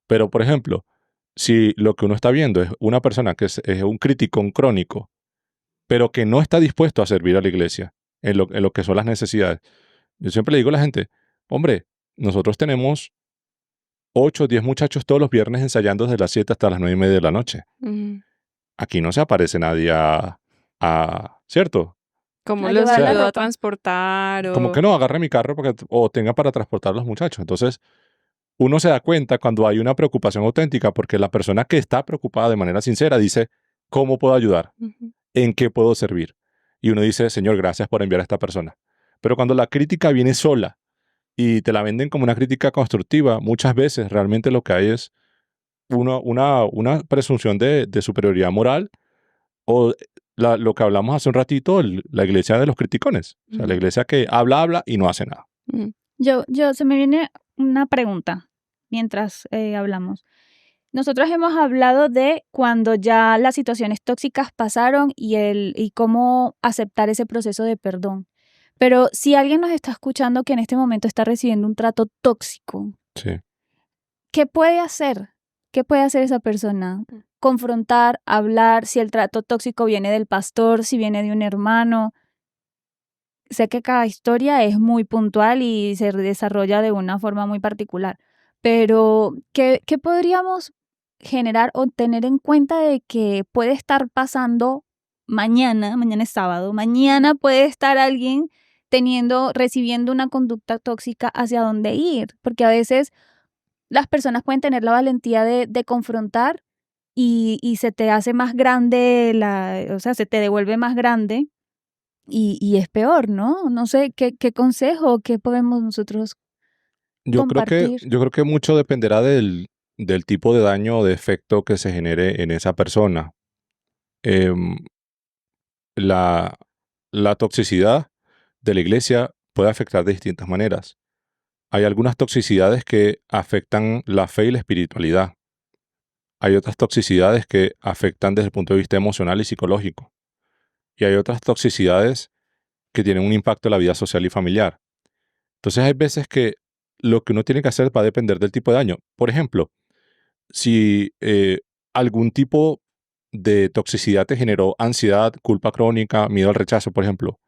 Pero, por ejemplo, si lo que uno está viendo es una persona que es un criticón crónico, pero que no está dispuesto a servir a la iglesia en lo que son las necesidades, yo siempre le digo a la gente, hombre, nosotros tenemos 8 o 10 muchachos todos los viernes ensayando desde las 7 hasta las 9:30 de la noche. mm, Aquí no se aparece nadie ¿cierto? ¿cómo A los O llevar la sea, ayudo a ropa. transportar? como que no, agarre mi carro o tenga para transportar a los muchachos. Entonces, uno se da cuenta cuando hay una preocupación auténtica porque la persona que está preocupada de manera sincera dice, ¿cómo puedo ayudar? Ujú, ¿En qué puedo servir? Y uno dice, Señor, gracias por enviar a esta persona. Pero cuando la crítica viene sola y te la venden como una crítica constructiva, muchas veces realmente lo que hay es una presunción de superioridad moral o lo que hablamos hace un ratito, la iglesia de los criticones. O sea, la ujú, iglesia que habla, habla y no hace nada. mm, Se me viene una pregunta mientras hablamos. Nosotros hemos hablado de cuando ya las situaciones tóxicas pasaron y cómo aceptar ese proceso de perdón. Pero si alguien nos está escuchando que en este momento está recibiendo un trato tóxico, Sí. ¿qué puede hacer? ¿Qué puede hacer esa persona? Confrontar, hablar, si el trato tóxico viene del pastor, si viene de un hermano. Sé que cada historia es muy puntual y se desarrolla de una forma muy particular, pero ¿qué podríamos generar o tener en cuenta de que puede estar pasando mañana es sábado, mañana puede estar alguien recibiendo una conducta tóxica hacia dónde ir, porque a veces las personas pueden tener la valentía de confrontar y se te hace más grande, o sea, se te devuelve más grande y es peor, ¿no? No sé, ¿qué consejo, qué podemos nosotros compartir? Yo creo que mucho dependerá del tipo de daño o de efecto que se genere en esa persona. Em, la, la toxicidad de la iglesia puede afectar de distintas maneras. Hay algunas toxicidades que afectan la fe y la espiritualidad. Hay otras toxicidades que afectan desde el punto de vista emocional y psicológico. Y hay otras toxicidades que tienen un impacto en la vida social y familiar. Entonces hay veces que lo que uno tiene que hacer va a depender del tipo de daño. Por ejemplo, si algún tipo de toxicidad te generó ansiedad, culpa crónica, miedo al rechazo, por ejemplo,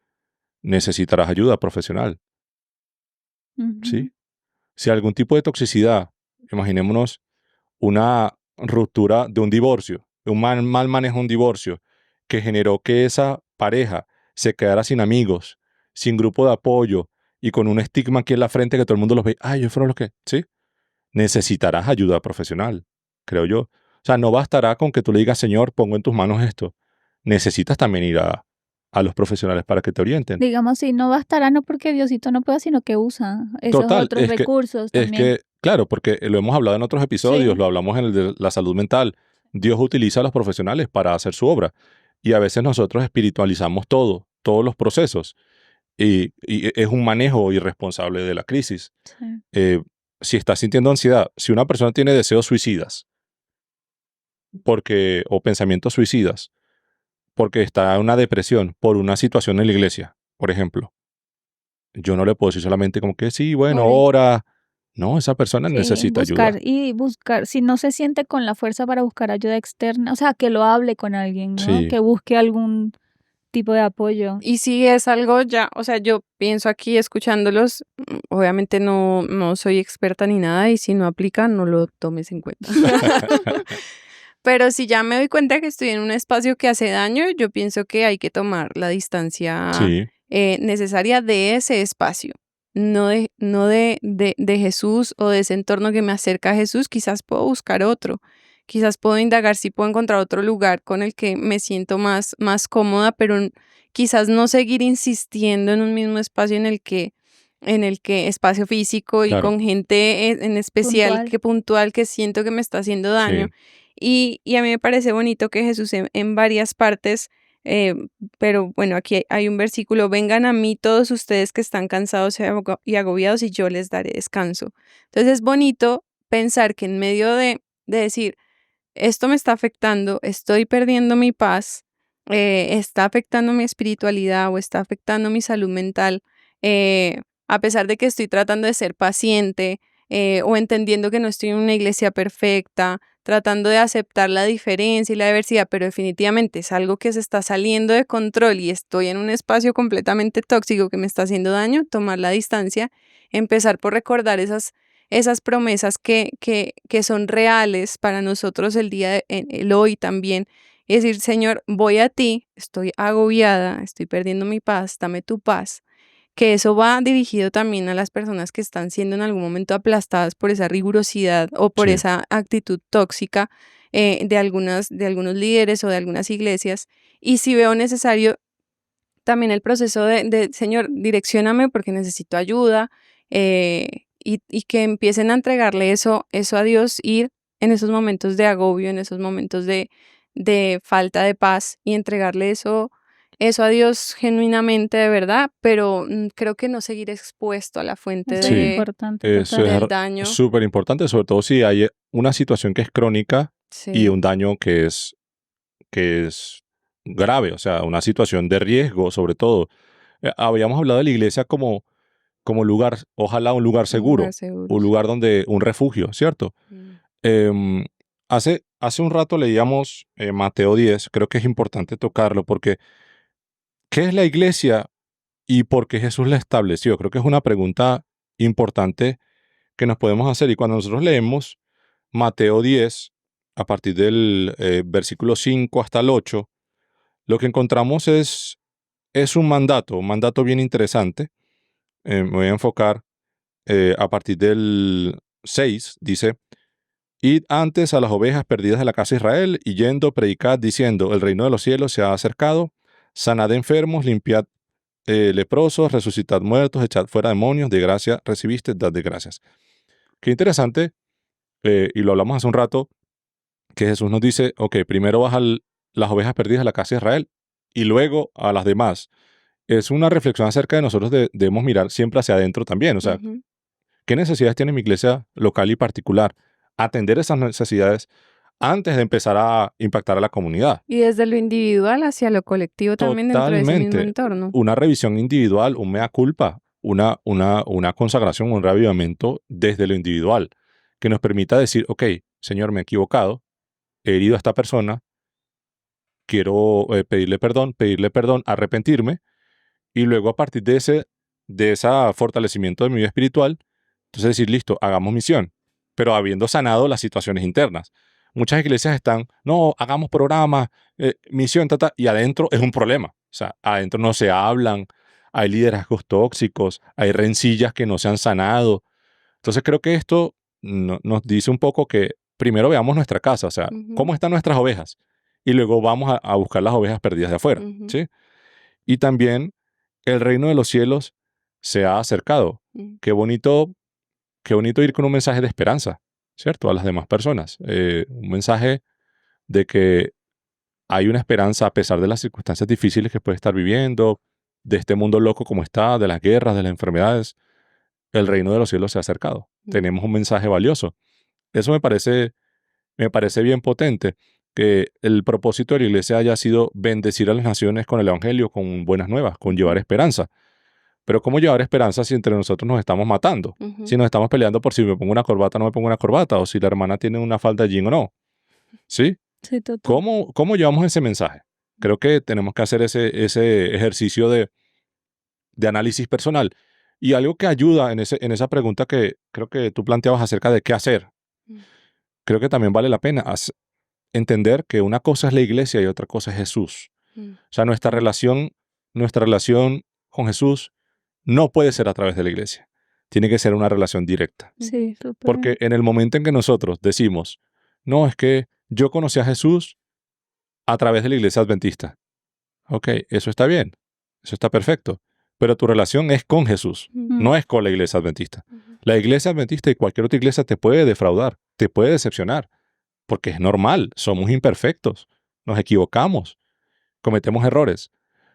necesitarás ayuda profesional, Ujú. ¿sí? Si algún tipo de toxicidad, imaginémonos una ruptura de un divorcio, de un mal manejo de un divorcio, que generó que esa pareja se quedara sin amigos, sin grupo de apoyo y con un estigma aquí en la frente que todo el mundo los ve, ay, ellos fueron los que, ¿sí? Necesitarás ayuda profesional, creo yo. O sea, no bastará con que tú le digas, Señor, pongo en tus manos esto. Necesitas también ir a los profesionales para que te orienten. Digamos, si no bastará, no porque Diosito no pueda, sino que usa esos Total, otros recursos también. claro, porque lo hemos hablado en otros episodios, Sí. lo hablamos en el de la salud mental. Dios utiliza a los profesionales para hacer su obra. Y a veces nosotros espiritualizamos todos los procesos. Y es un manejo irresponsable de la crisis. Sí. Si estás sintiendo ansiedad, si una persona tiene deseos suicidas o pensamientos suicidas, porque está en una depresión por una situación en la iglesia, por ejemplo, yo no le puedo decir solamente como que sí, bueno, Ore. ora. No, esa persona Sí, necesita ayuda. buscar, si no se siente con la fuerza para buscar ayuda externa, o sea, que lo hable con alguien, ¿no? Sí, Que busque algún tipo de apoyo. Y si es algo ya, o sea, yo pienso aquí escuchándolos, obviamente no soy experta ni nada y si no aplica, no lo tomes en cuenta. Pero si ya me doy cuenta que estoy en un espacio que hace daño, yo pienso que hay que tomar la distancia sí, necesaria de ese espacio, no de Jesús o de ese entorno que me acerca a Jesús. Quizás puedo buscar otro, quizás puedo indagar si puedo encontrar otro lugar con el que me siento más cómoda, pero quizás no seguir insistiendo en un mismo espacio en el que espacio físico y claro, con gente en especial Puntual. que puntual que siento que me está haciendo daño. sí, Y a mí me parece bonito que Jesús en varias partes, eh, pero bueno, aquí hay un versículo, vengan a mí todos ustedes que están cansados y agobiados y yo les daré descanso. Entonces es bonito pensar que en medio de decir, esto me está afectando, estoy perdiendo mi paz, está afectando mi espiritualidad o está afectando mi salud mental, a pesar de que estoy tratando de ser paciente o entendiendo que no estoy en una iglesia perfecta, tratando de aceptar la diferencia y la diversidad, pero definitivamente es algo que se está saliendo de control y estoy en un espacio completamente tóxico que me está haciendo daño, tomar la distancia, empezar por recordar esas promesas que son reales para nosotros el hoy también. Y decir, Señor, voy a ti, estoy agobiada, estoy perdiendo mi paz, dame tu paz. Que eso va dirigido también a las personas que están siendo en algún momento aplastadas por esa rigurosidad o por sí, esa actitud tóxica de algunos líderes o de algunas iglesias. Y si veo necesario también el proceso Señor, direccióname porque necesito ayuda, y que empiecen a entregarle eso a Dios, ir en esos momentos de agobio, en esos momentos de falta de paz y entregarle eso a Dios genuinamente de verdad, pero creo que no seguir expuesto a la fuente Eso es sí. importante, Eso total. es del daño. súper importante, sobre todo si hay una situación que es crónica y Sí, un daño que es grave, o sea, una situación de riesgo, sobre todo. Habíamos hablado de la iglesia como lugar, ojalá un lugar un lugar seguro, seguro, un sí. lugar donde, un refugio, ¿cierto? Mm. Em, hace un rato leíamos Mateo 10, creo que es importante tocarlo porque ¿qué es la iglesia y por qué Jesús la estableció? Creo que es una pregunta importante que nos podemos hacer y cuando nosotros leemos Mateo 10, a partir del versículo 5 hasta el 8, lo que encontramos es un mandato bien interesante. Me voy a enfocar a partir del 6, dice: Id antes a las ovejas perdidas de la casa de Israel, y yendo predicad diciendo: el reino de los cielos se ha acercado, sanad enfermos, limpiad leprosos, resucitad muertos, echad fuera demonios, de gracia recibiste, dad de gracias. Qué interesante, y lo hablamos hace un rato, que Jesús nos dice, ok, primero vas a las ovejas perdidas de la casa de Israel, y luego a las demás. Es una reflexión acerca de nosotros debemos mirar siempre hacia adentro también. O sea, Ujú. ¿qué necesidades tiene mi iglesia local y particular? Atender esas necesidades antes de empezar a impactar a la comunidad. Y desde lo individual hacia lo colectivo también dentro de ese mismo Totalmente. entorno. Una revisión individual, un mea culpa, una consagración, un reavivamiento desde lo individual, que nos permita decir, ok, Señor, me he equivocado, he herido a esta persona, quiero pedirle perdón, arrepentirme, y luego a partir de ese fortalecimiento de mi vida espiritual, entonces decir, listo, hagamos misión, pero habiendo sanado las situaciones internas. Muchas iglesias están, no, hagamos programas, misión, y adentro es un problema. O sea, adentro no se hablan, hay liderazgos tóxicos, hay rencillas que no se han sanado. Entonces creo que esto nos dice un poco que primero veamos nuestra casa, o sea, Ujú, cómo están nuestras ovejas, y luego vamos a buscar las ovejas perdidas de afuera, ujú, ¿sí? Y también el reino de los cielos se ha acercado. mm. Qué bonito ir con un mensaje de esperanza, ¿cierto? A las demás personas. Un mensaje de que hay una esperanza a pesar de las circunstancias difíciles que puede estar viviendo, de este mundo loco como está, de las guerras, de las enfermedades. El reino de los cielos se ha acercado. Tenemos un mensaje valioso. Eso me parece bien potente, que el propósito de la iglesia haya sido bendecir a las naciones con el evangelio, con buenas nuevas, con llevar esperanza. Pero ¿cómo llevar esperanza si entre nosotros nos estamos matando? Ujú. Si nos estamos peleando por si me pongo una corbata o no me pongo una corbata, o si la hermana tiene una falda de jean o no. ¿Sí? Sí, total. ¿Cómo llevamos ese mensaje? Creo que tenemos que hacer ese ejercicio de análisis personal. Y algo que ayuda en esa pregunta que creo que tú planteabas acerca de qué hacer, Mm. creo que también vale la pena entender que una cosa es la iglesia y otra cosa es Jesús. Mm. O sea, nuestra relación con Jesús no puede ser a través de la iglesia. Tiene que ser una relación directa. Sí, súper. Porque en el momento en que nosotros decimos, no, es que yo conocí a Jesús a través de la iglesia adventista. Ok, eso está bien, eso está perfecto. Pero tu relación es con Jesús, Mm. no es con la iglesia adventista. Ujú. La iglesia adventista y cualquier otra iglesia te puede defraudar, te puede decepcionar, porque es normal, somos imperfectos, nos equivocamos, cometemos errores.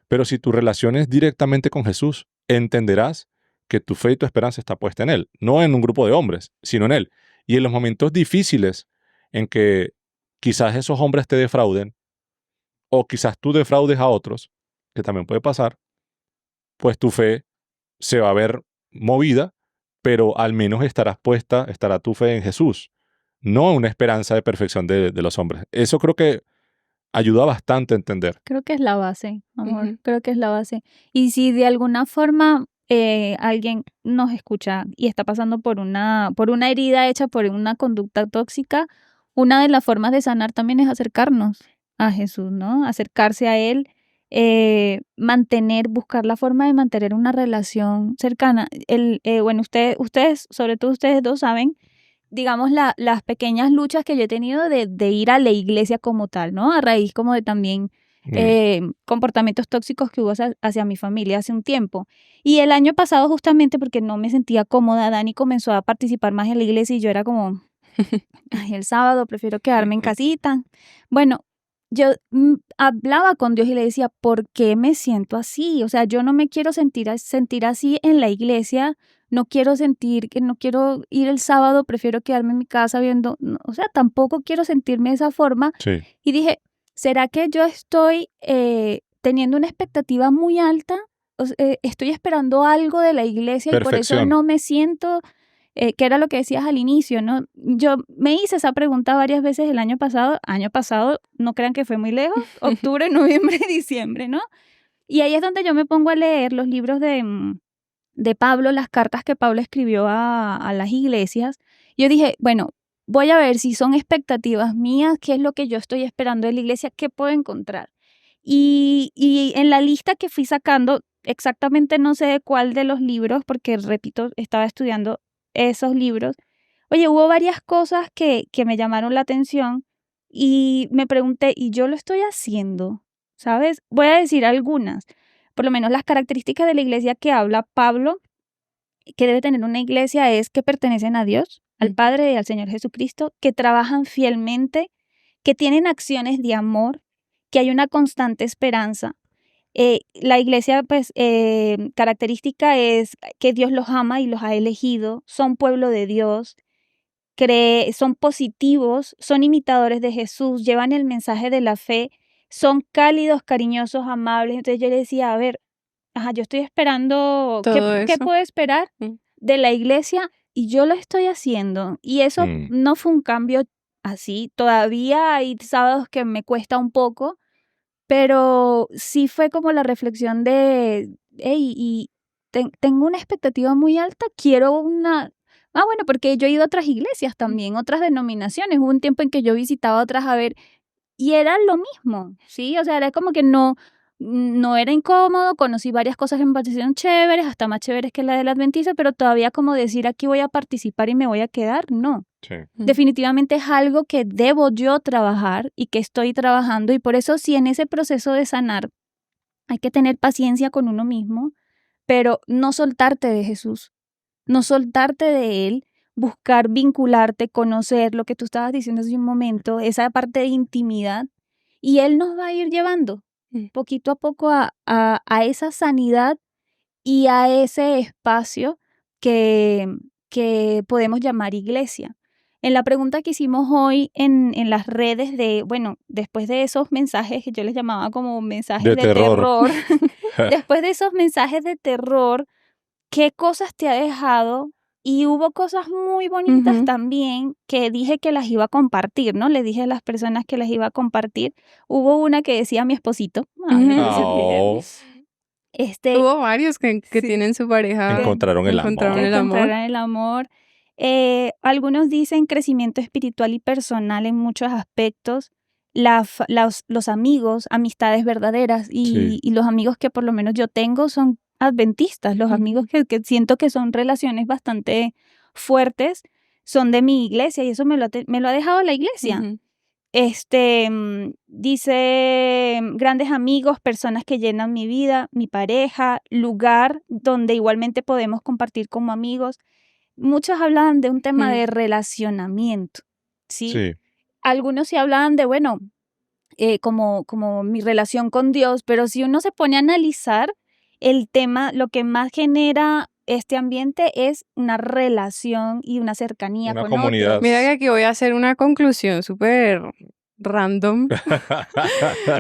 Pero si tu relación es directamente con Jesús, entenderás que tu fe y tu esperanza está puesta en Él, no en un grupo de hombres, sino en Él. Y en los momentos difíciles en que quizás esos hombres te defrauden, o quizás tú defraudes a otros, que también puede pasar, pues tu fe se va a ver movida, pero al menos estará tu fe en Jesús, no en una esperanza de perfección de los hombres. Eso creo que ayuda bastante a entender. Creo que es la base, amor. Ujú. Creo que es la base. Y si de alguna forma alguien nos escucha y está pasando por una herida hecha por una conducta tóxica, una de las formas de sanar también es acercarnos a Jesús, ¿no? Acercarse a Él, buscar la forma de mantener una relación cercana. Bueno, ustedes, sobre todo ustedes dos saben, digamos, las pequeñas luchas que yo he tenido de ir a la iglesia como tal, ¿no? A raíz como de también comportamientos tóxicos que hubo hacia mi familia hace un tiempo. Y el año pasado, justamente porque no me sentía cómoda, Dani comenzó a participar más en la iglesia y yo era como, ay, el sábado prefiero quedarme en casita. Bueno, yo hablaba con Dios y le decía, ¿por qué me siento así? O sea, yo no me quiero sentir así en la iglesia. No quiero sentir que no quiero ir el sábado, prefiero quedarme en mi casa viendo, o sea, tampoco quiero sentirme de esa forma. Sí. Y dije, ¿será que yo estoy teniendo una expectativa muy alta? Estoy esperando algo de la iglesia y por eso Perfección. no me siento, que era lo que decías al inicio, ¿no? Yo me hice esa pregunta varias veces el año pasado, no crean que fue muy lejos, octubre, noviembre, diciembre, ¿no? Y ahí es donde yo me pongo a leer los libros de Pablo, las cartas que Pablo escribió a las iglesias. Yo dije, bueno, voy a ver si son expectativas mías, qué es lo que yo estoy esperando de la iglesia, qué puedo encontrar. Y en la lista que fui sacando, exactamente no sé de cuál de los libros, porque repito, estaba estudiando esos libros. Oye, hubo varias cosas que me llamaron la atención y me pregunté, ¿y yo lo estoy haciendo? ¿Sabes? Voy a decir algunas, por lo menos las características de la iglesia que habla Pablo, que debe tener una iglesia, es que pertenecen a Dios, al Padre y al Señor Jesucristo, que trabajan fielmente, que tienen acciones de amor, que hay una constante esperanza. La iglesia, pues, característica es que Dios los ama y los ha elegido, son pueblo de Dios, son positivos, son imitadores de Jesús, llevan el mensaje de la fe, son cálidos, cariñosos, amables. Entonces yo le decía, a ver, yo estoy esperando, Todo ¿qué eso. puedo esperar de la iglesia? Y yo lo estoy haciendo. Y eso no fue un cambio así. Todavía hay sábados que me cuesta un poco, pero sí fue como la reflexión de, hey, y tengo una expectativa muy alta, quiero una... bueno, porque yo he ido a otras iglesias también, otras denominaciones. Hubo un tiempo en que yo visitaba otras a ver, y era lo mismo, ¿sí? O sea, era como que no era incómodo, conocí varias cosas que me parecieron chéveres, hasta más chéveres que la del Adventista, pero todavía como decir aquí voy a participar y me voy a quedar, no. Sí. Definitivamente es algo que debo yo trabajar y que estoy trabajando, y por eso sí, en ese proceso de sanar hay que tener paciencia con uno mismo, pero no soltarte de Jesús, no soltarte de Él, buscar vincularte, conocer lo que tú estabas diciendo hace un momento, esa parte de intimidad, y Él nos va a ir llevando poquito a poco a esa sanidad y a ese espacio que podemos llamar iglesia. En la pregunta que hicimos hoy en las redes de, bueno, después de esos mensajes que yo les llamaba como mensajes De de terror. terror, después de esos mensajes de terror, ¿qué cosas te ha dejado? Y hubo cosas muy bonitas también que dije que las iba a compartir, ¿no? Le dije a las personas que las iba a compartir. Hubo una que decía mi esposito. Ay, me puse Oh, tierna. Hubo varios que Sí. tienen su pareja. encontraron el encontraron amor. el amor. encontrarán el amor. Algunos dicen crecimiento espiritual y personal en muchos aspectos. Los amigos, amistades verdaderas Sí. y los amigos que por lo menos yo tengo son adventistas. Los amigos que siento que son relaciones bastante fuertes son de mi iglesia, y eso me lo ha dejado la iglesia. Dice grandes amigos, personas que llenan mi vida, mi pareja, lugar donde igualmente podemos compartir como amigos. Muchos hablan de un tema de relacionamiento, ¿sí? Sí. Algunos sí hablan de, bueno, como mi relación con Dios, pero si uno se pone a analizar el tema, lo que más genera este ambiente es una relación y una cercanía Una con comunidad. otros. Mira que aquí voy a hacer una conclusión súper random.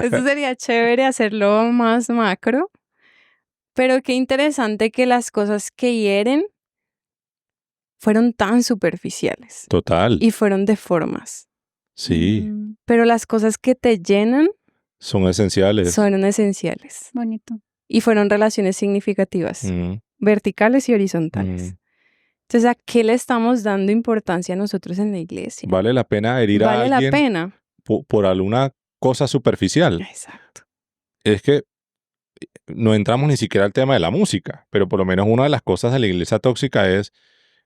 Esto sería chévere hacerlo más macro, pero qué interesante que las cosas que hieren fueron tan superficiales Total. y fueron de formas, Sí. pero las cosas que te llenan Son esenciales. son esenciales Bonito. y fueron relaciones significativas, Mm, verticales y horizontales. Entonces, ¿a qué le estamos dando importancia nosotros en la iglesia? Vale la pena herir a ¿Vale la alguien pena? por alguna cosa superficial. Exacto. Es que no entramos ni siquiera al tema de la música, pero por lo menos una de las cosas de la iglesia tóxica es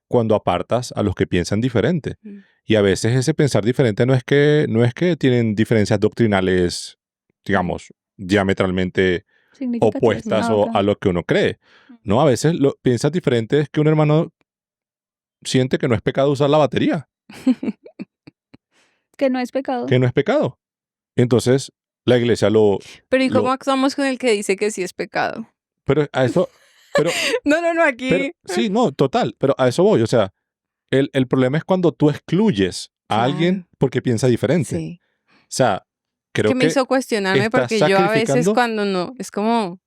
cuando apartas a los que piensan diferente. Y a veces ese pensar diferente no es que tienen diferencias doctrinales, digamos, diametralmente opuestas a lo que uno cree. No, a veces piensas diferente es que un hermano siente que no es pecado usar la batería. Que no es pecado. Que no es pecado. Entonces, la iglesia Pero ¿y cómo actuamos con el que dice que sí es pecado? Pero a eso... Pero, No, aquí. sí, no, total. Pero a eso voy. O sea, el problema es cuando tú excluyes a alguien porque piensa diferente. Sí. O sea, creo que me hizo cuestionarme estás porque yo a veces sacrificando... cuando no, es como...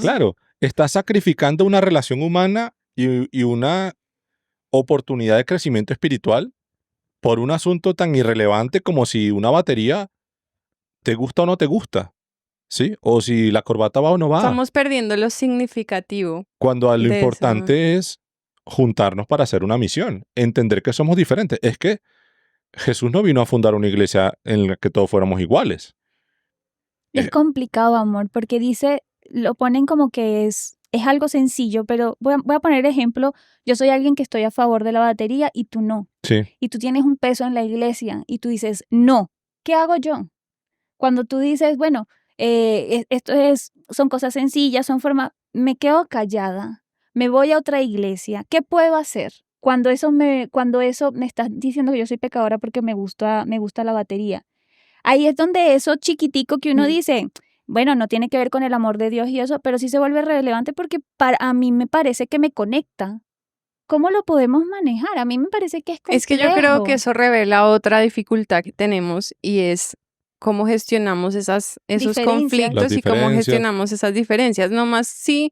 Claro, estás sacrificando una relación humana y una oportunidad de crecimiento espiritual por un asunto tan irrelevante como si una batería te gusta o no te gusta, ¿sí? O si la corbata va o no va. Estamos perdiendo lo significativo. Cuando lo de importante es, juntarnos para hacer una misión, entender que somos diferentes. Es que Jesús no vino a fundar una iglesia en la que todos fuéramos iguales. Es complicado, amor, porque lo ponen como que es algo sencillo, pero voy a poner ejemplo. Yo soy alguien que estoy a favor de la batería y tú no. Sí, Y tú tienes un peso en la iglesia y tú dices, no, ¿qué hago yo? Cuando tú dices, bueno, son cosas sencillas, son formas, me quedo callada, me voy a otra iglesia, ¿qué puedo hacer? Cuando eso me estás diciendo que yo soy pecadora porque me gusta la batería. Ahí es donde eso chiquitico que uno dice, bueno, no tiene que ver con el amor de Dios y eso, pero sí se vuelve relevante porque a mí me parece que me conecta. ¿Cómo lo podemos manejar? A mí me parece que es complejo. Es que yo creo que eso revela otra dificultad que tenemos y es cómo gestionamos esos Diferencias. conflictos y cómo diferencias. gestionamos esas diferencias. Nomás si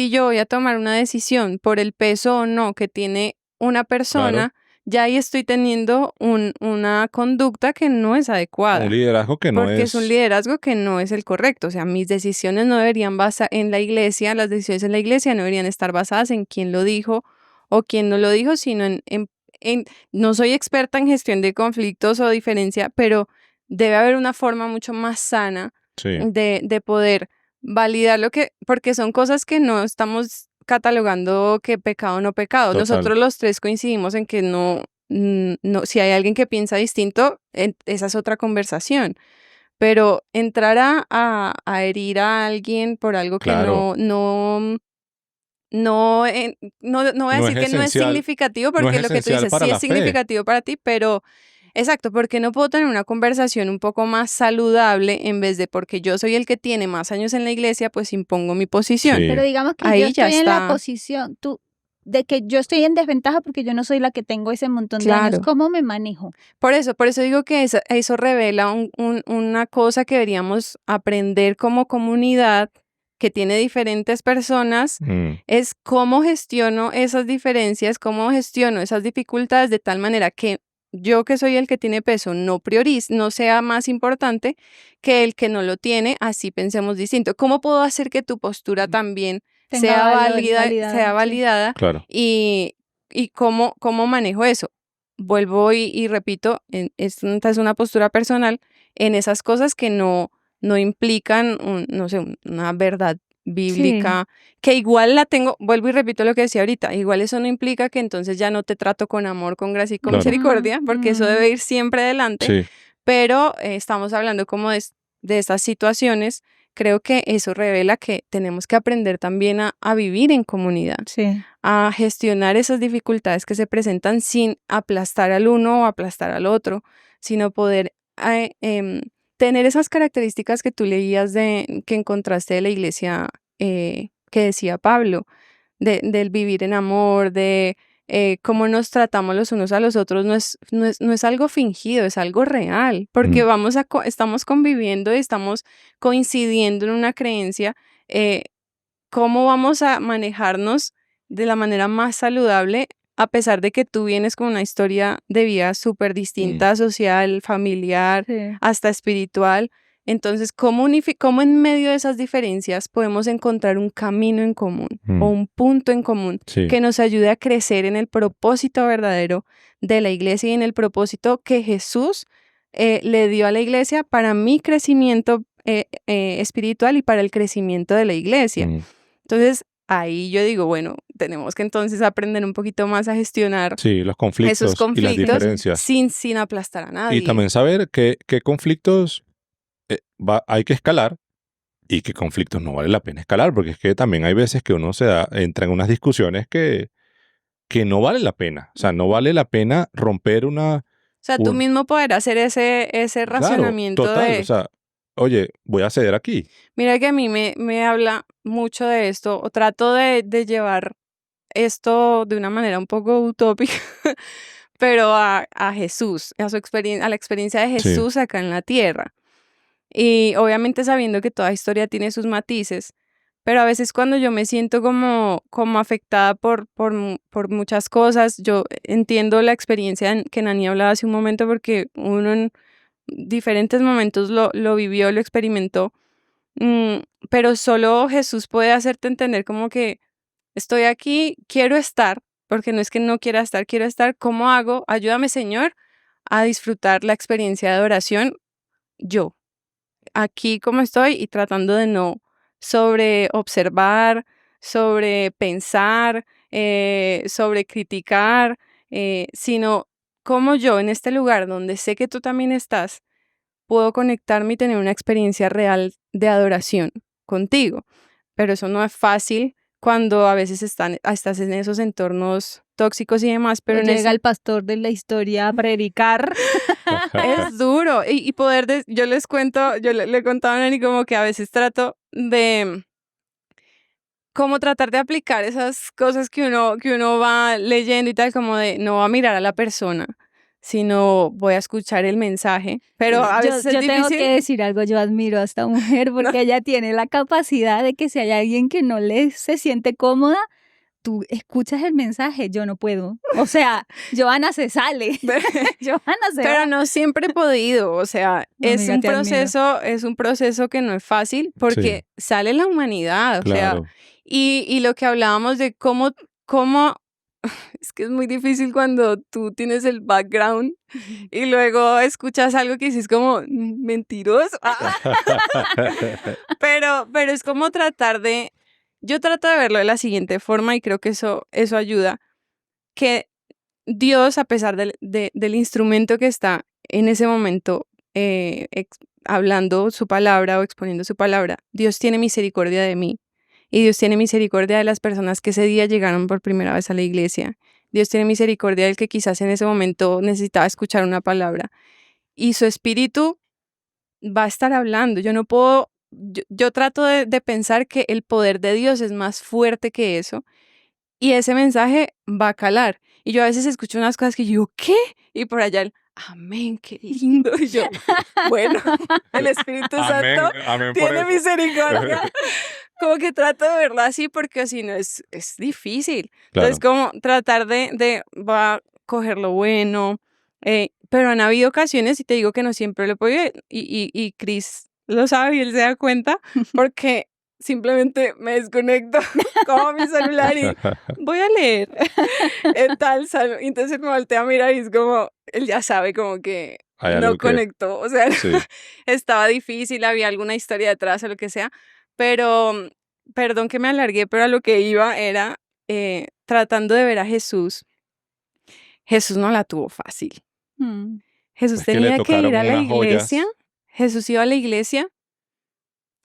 yo voy a tomar una decisión por el peso o no que tiene una persona, Claro. ya ahí estoy teniendo una conducta que no es adecuada. Un liderazgo que no Porque es un liderazgo que no es el correcto. O sea, mis decisiones no deberían basar en la iglesia, las decisiones en la iglesia no deberían estar basadas en quién lo dijo o quién no lo dijo, sino no soy experta en gestión de conflictos o diferencia, pero debe haber una forma mucho más sana Sí. de poder validar porque son cosas que no estamos catalogando que pecado o no pecado. Total. Nosotros los tres coincidimos en que no, si hay alguien que piensa distinto, esa es otra conversación. Pero entrar a herir a alguien por algo que Claro. no voy a No es decir que no es esencial- significativo, no es porque lo que tú esencial dices para sí la es fe. significativo para ti, pero exacto, porque no puedo tener una conversación un poco más saludable en vez de porque yo soy el que tiene más años en la iglesia, pues impongo mi posición. Sí. Pero digamos que Ahí yo ya estoy en la está. posición, de que yo estoy en desventaja porque yo no soy la que tengo ese montón de años. Claro. ¿Cómo me manejo? Por eso digo que eso revela una cosa que deberíamos aprender como comunidad que tiene diferentes personas, es cómo gestiono esas diferencias, cómo gestiono esas dificultades de tal manera que yo, que soy el que tiene peso, no sea más importante que el que no lo tiene, así pensemos distinto. ¿Cómo puedo hacer que tu postura también sea validada? Claro. Y cómo manejo eso. Vuelvo y repito, esta es una postura personal en esas cosas que no implican, no sé, una verdad bíblica, que igual la tengo, vuelvo y repito lo que decía ahorita, igual eso no implica que entonces ya no te trato con amor, con gracia y con Claro. misericordia, porque eso debe ir siempre adelante, Sí. pero estamos hablando como de estas situaciones. Creo que eso revela que tenemos que aprender también a vivir en comunidad, Sí. a gestionar esas dificultades que se presentan sin aplastar al uno o aplastar al otro, sino poder tener esas características que tú leías que encontraste de la iglesia, que decía Pablo, del vivir en amor, de cómo nos tratamos los unos a los otros. No es algo fingido, es algo real, porque estamos conviviendo y estamos coincidiendo en una creencia. ¿Cómo vamos a manejarnos de la manera más saludable, a pesar de que tú vienes con una historia de vida súper distinta, social, familiar, Sí. hasta espiritual? Entonces, ¿cómo en medio de esas diferencias podemos encontrar un camino en común o un punto en común Sí. que nos ayude a crecer en el propósito verdadero de la iglesia y en el propósito que Jesús le dio a la iglesia para mi crecimiento espiritual y para el crecimiento de la iglesia? Entonces, ahí yo digo, bueno, tenemos que entonces aprender un poquito más a gestionar Sí, los conflictos esos y las conflictos diferencias. sin aplastar a nadie. Y también saber qué conflictos hay que escalar y qué conflictos no vale la pena escalar, porque es que también hay veces que uno entra en unas discusiones que no vale la pena. O sea, no vale la pena romper una... O sea, tú un- mismo poder hacer ese Claro, racionamiento total. O sea, oye, voy a ceder aquí. Mira que a mí me habla mucho de esto, o trato de llevar esto de una manera un poco utópica, pero a Jesús, a la experiencia de Sí. Jesús acá en la tierra. Y obviamente sabiendo que toda historia tiene sus matices, pero a veces cuando yo me siento como afectada por muchas cosas, yo entiendo la experiencia que Nani hablaba hace un momento, porque uno en diferentes momentos lo vivió, lo experimentó, pero solo Jesús puede hacerte entender como que estoy aquí, quiero estar, porque no es que no quiera estar, quiero estar. ¿Cómo hago? Ayúdame, Señor, a disfrutar la experiencia de adoración yo, aquí como estoy y tratando de no sobre observar, sobre pensar, sobre criticar, sino como yo en este lugar donde sé que tú también estás, puedo conectarme y tener una experiencia real de adoración contigo. Pero eso no es fácil cuando a veces estás en esos entornos tóxicos y demás, pero O llega el pastor de la historia a predicar. es duro. Y poder, yo les cuento, yo le he contado a Nani como que a veces trato de como tratar de aplicar esas cosas que uno va leyendo y tal, como de no va a mirar a la persona, sino voy a escuchar el mensaje. Pero a veces es Yo tengo difícil. que decir algo, yo admiro a esta mujer porque No. ella tiene la capacidad de que si hay alguien que no se siente cómoda, tú escuchas el mensaje, yo no puedo. O sea, Johanna se sale, Johanna se Pero va. no siempre he podido, o sea, No, es amiga, un te admiro. proceso que no es fácil porque sale la humanidad, o sea, Claro. y lo que hablábamos de cómo, es que es muy difícil cuando tú tienes el background y luego escuchas algo que dices como mentiroso, pero es como yo trato de verlo de la siguiente forma y creo que eso ayuda, que Dios, a pesar del instrumento que está en ese momento hablando su palabra o exponiendo su palabra, Dios tiene misericordia de mí. Y Dios tiene misericordia de las personas que ese día llegaron por primera vez a la iglesia. Dios tiene misericordia del que quizás en ese momento necesitaba escuchar una palabra. Y su espíritu va a estar hablando. Yo no puedo, yo trato de pensar que el poder de Dios es más fuerte que eso. Y ese mensaje va a calar. Y yo a veces escucho unas cosas que yo digo, ¿qué? Y por allá el, amén, qué lindo. Y yo, bueno, el Espíritu Amén, Santo amén por tiene eso. misericordia. Como que trato de verlo así porque si no es difícil. Entonces, como tratar va a coger lo bueno. Pero han habido ocasiones, y te digo que no siempre lo he podido, y Chris lo sabe y él se da cuenta, porque simplemente me desconecto, cojo mi celular y voy a leer el tal salmo. Y entonces me voltea a mirar y es como, él ya sabe como que Hay no algo que... conectó, o sea, Sí. estaba difícil, había alguna historia detrás o lo que sea, pero, perdón que me alargué, pero a lo que iba era tratando de ver a Jesús. Jesús no la tuvo fácil. Mm. Jesús Es que le tenía que ir tocaron a la unas iglesia. joyas. Jesús iba a la iglesia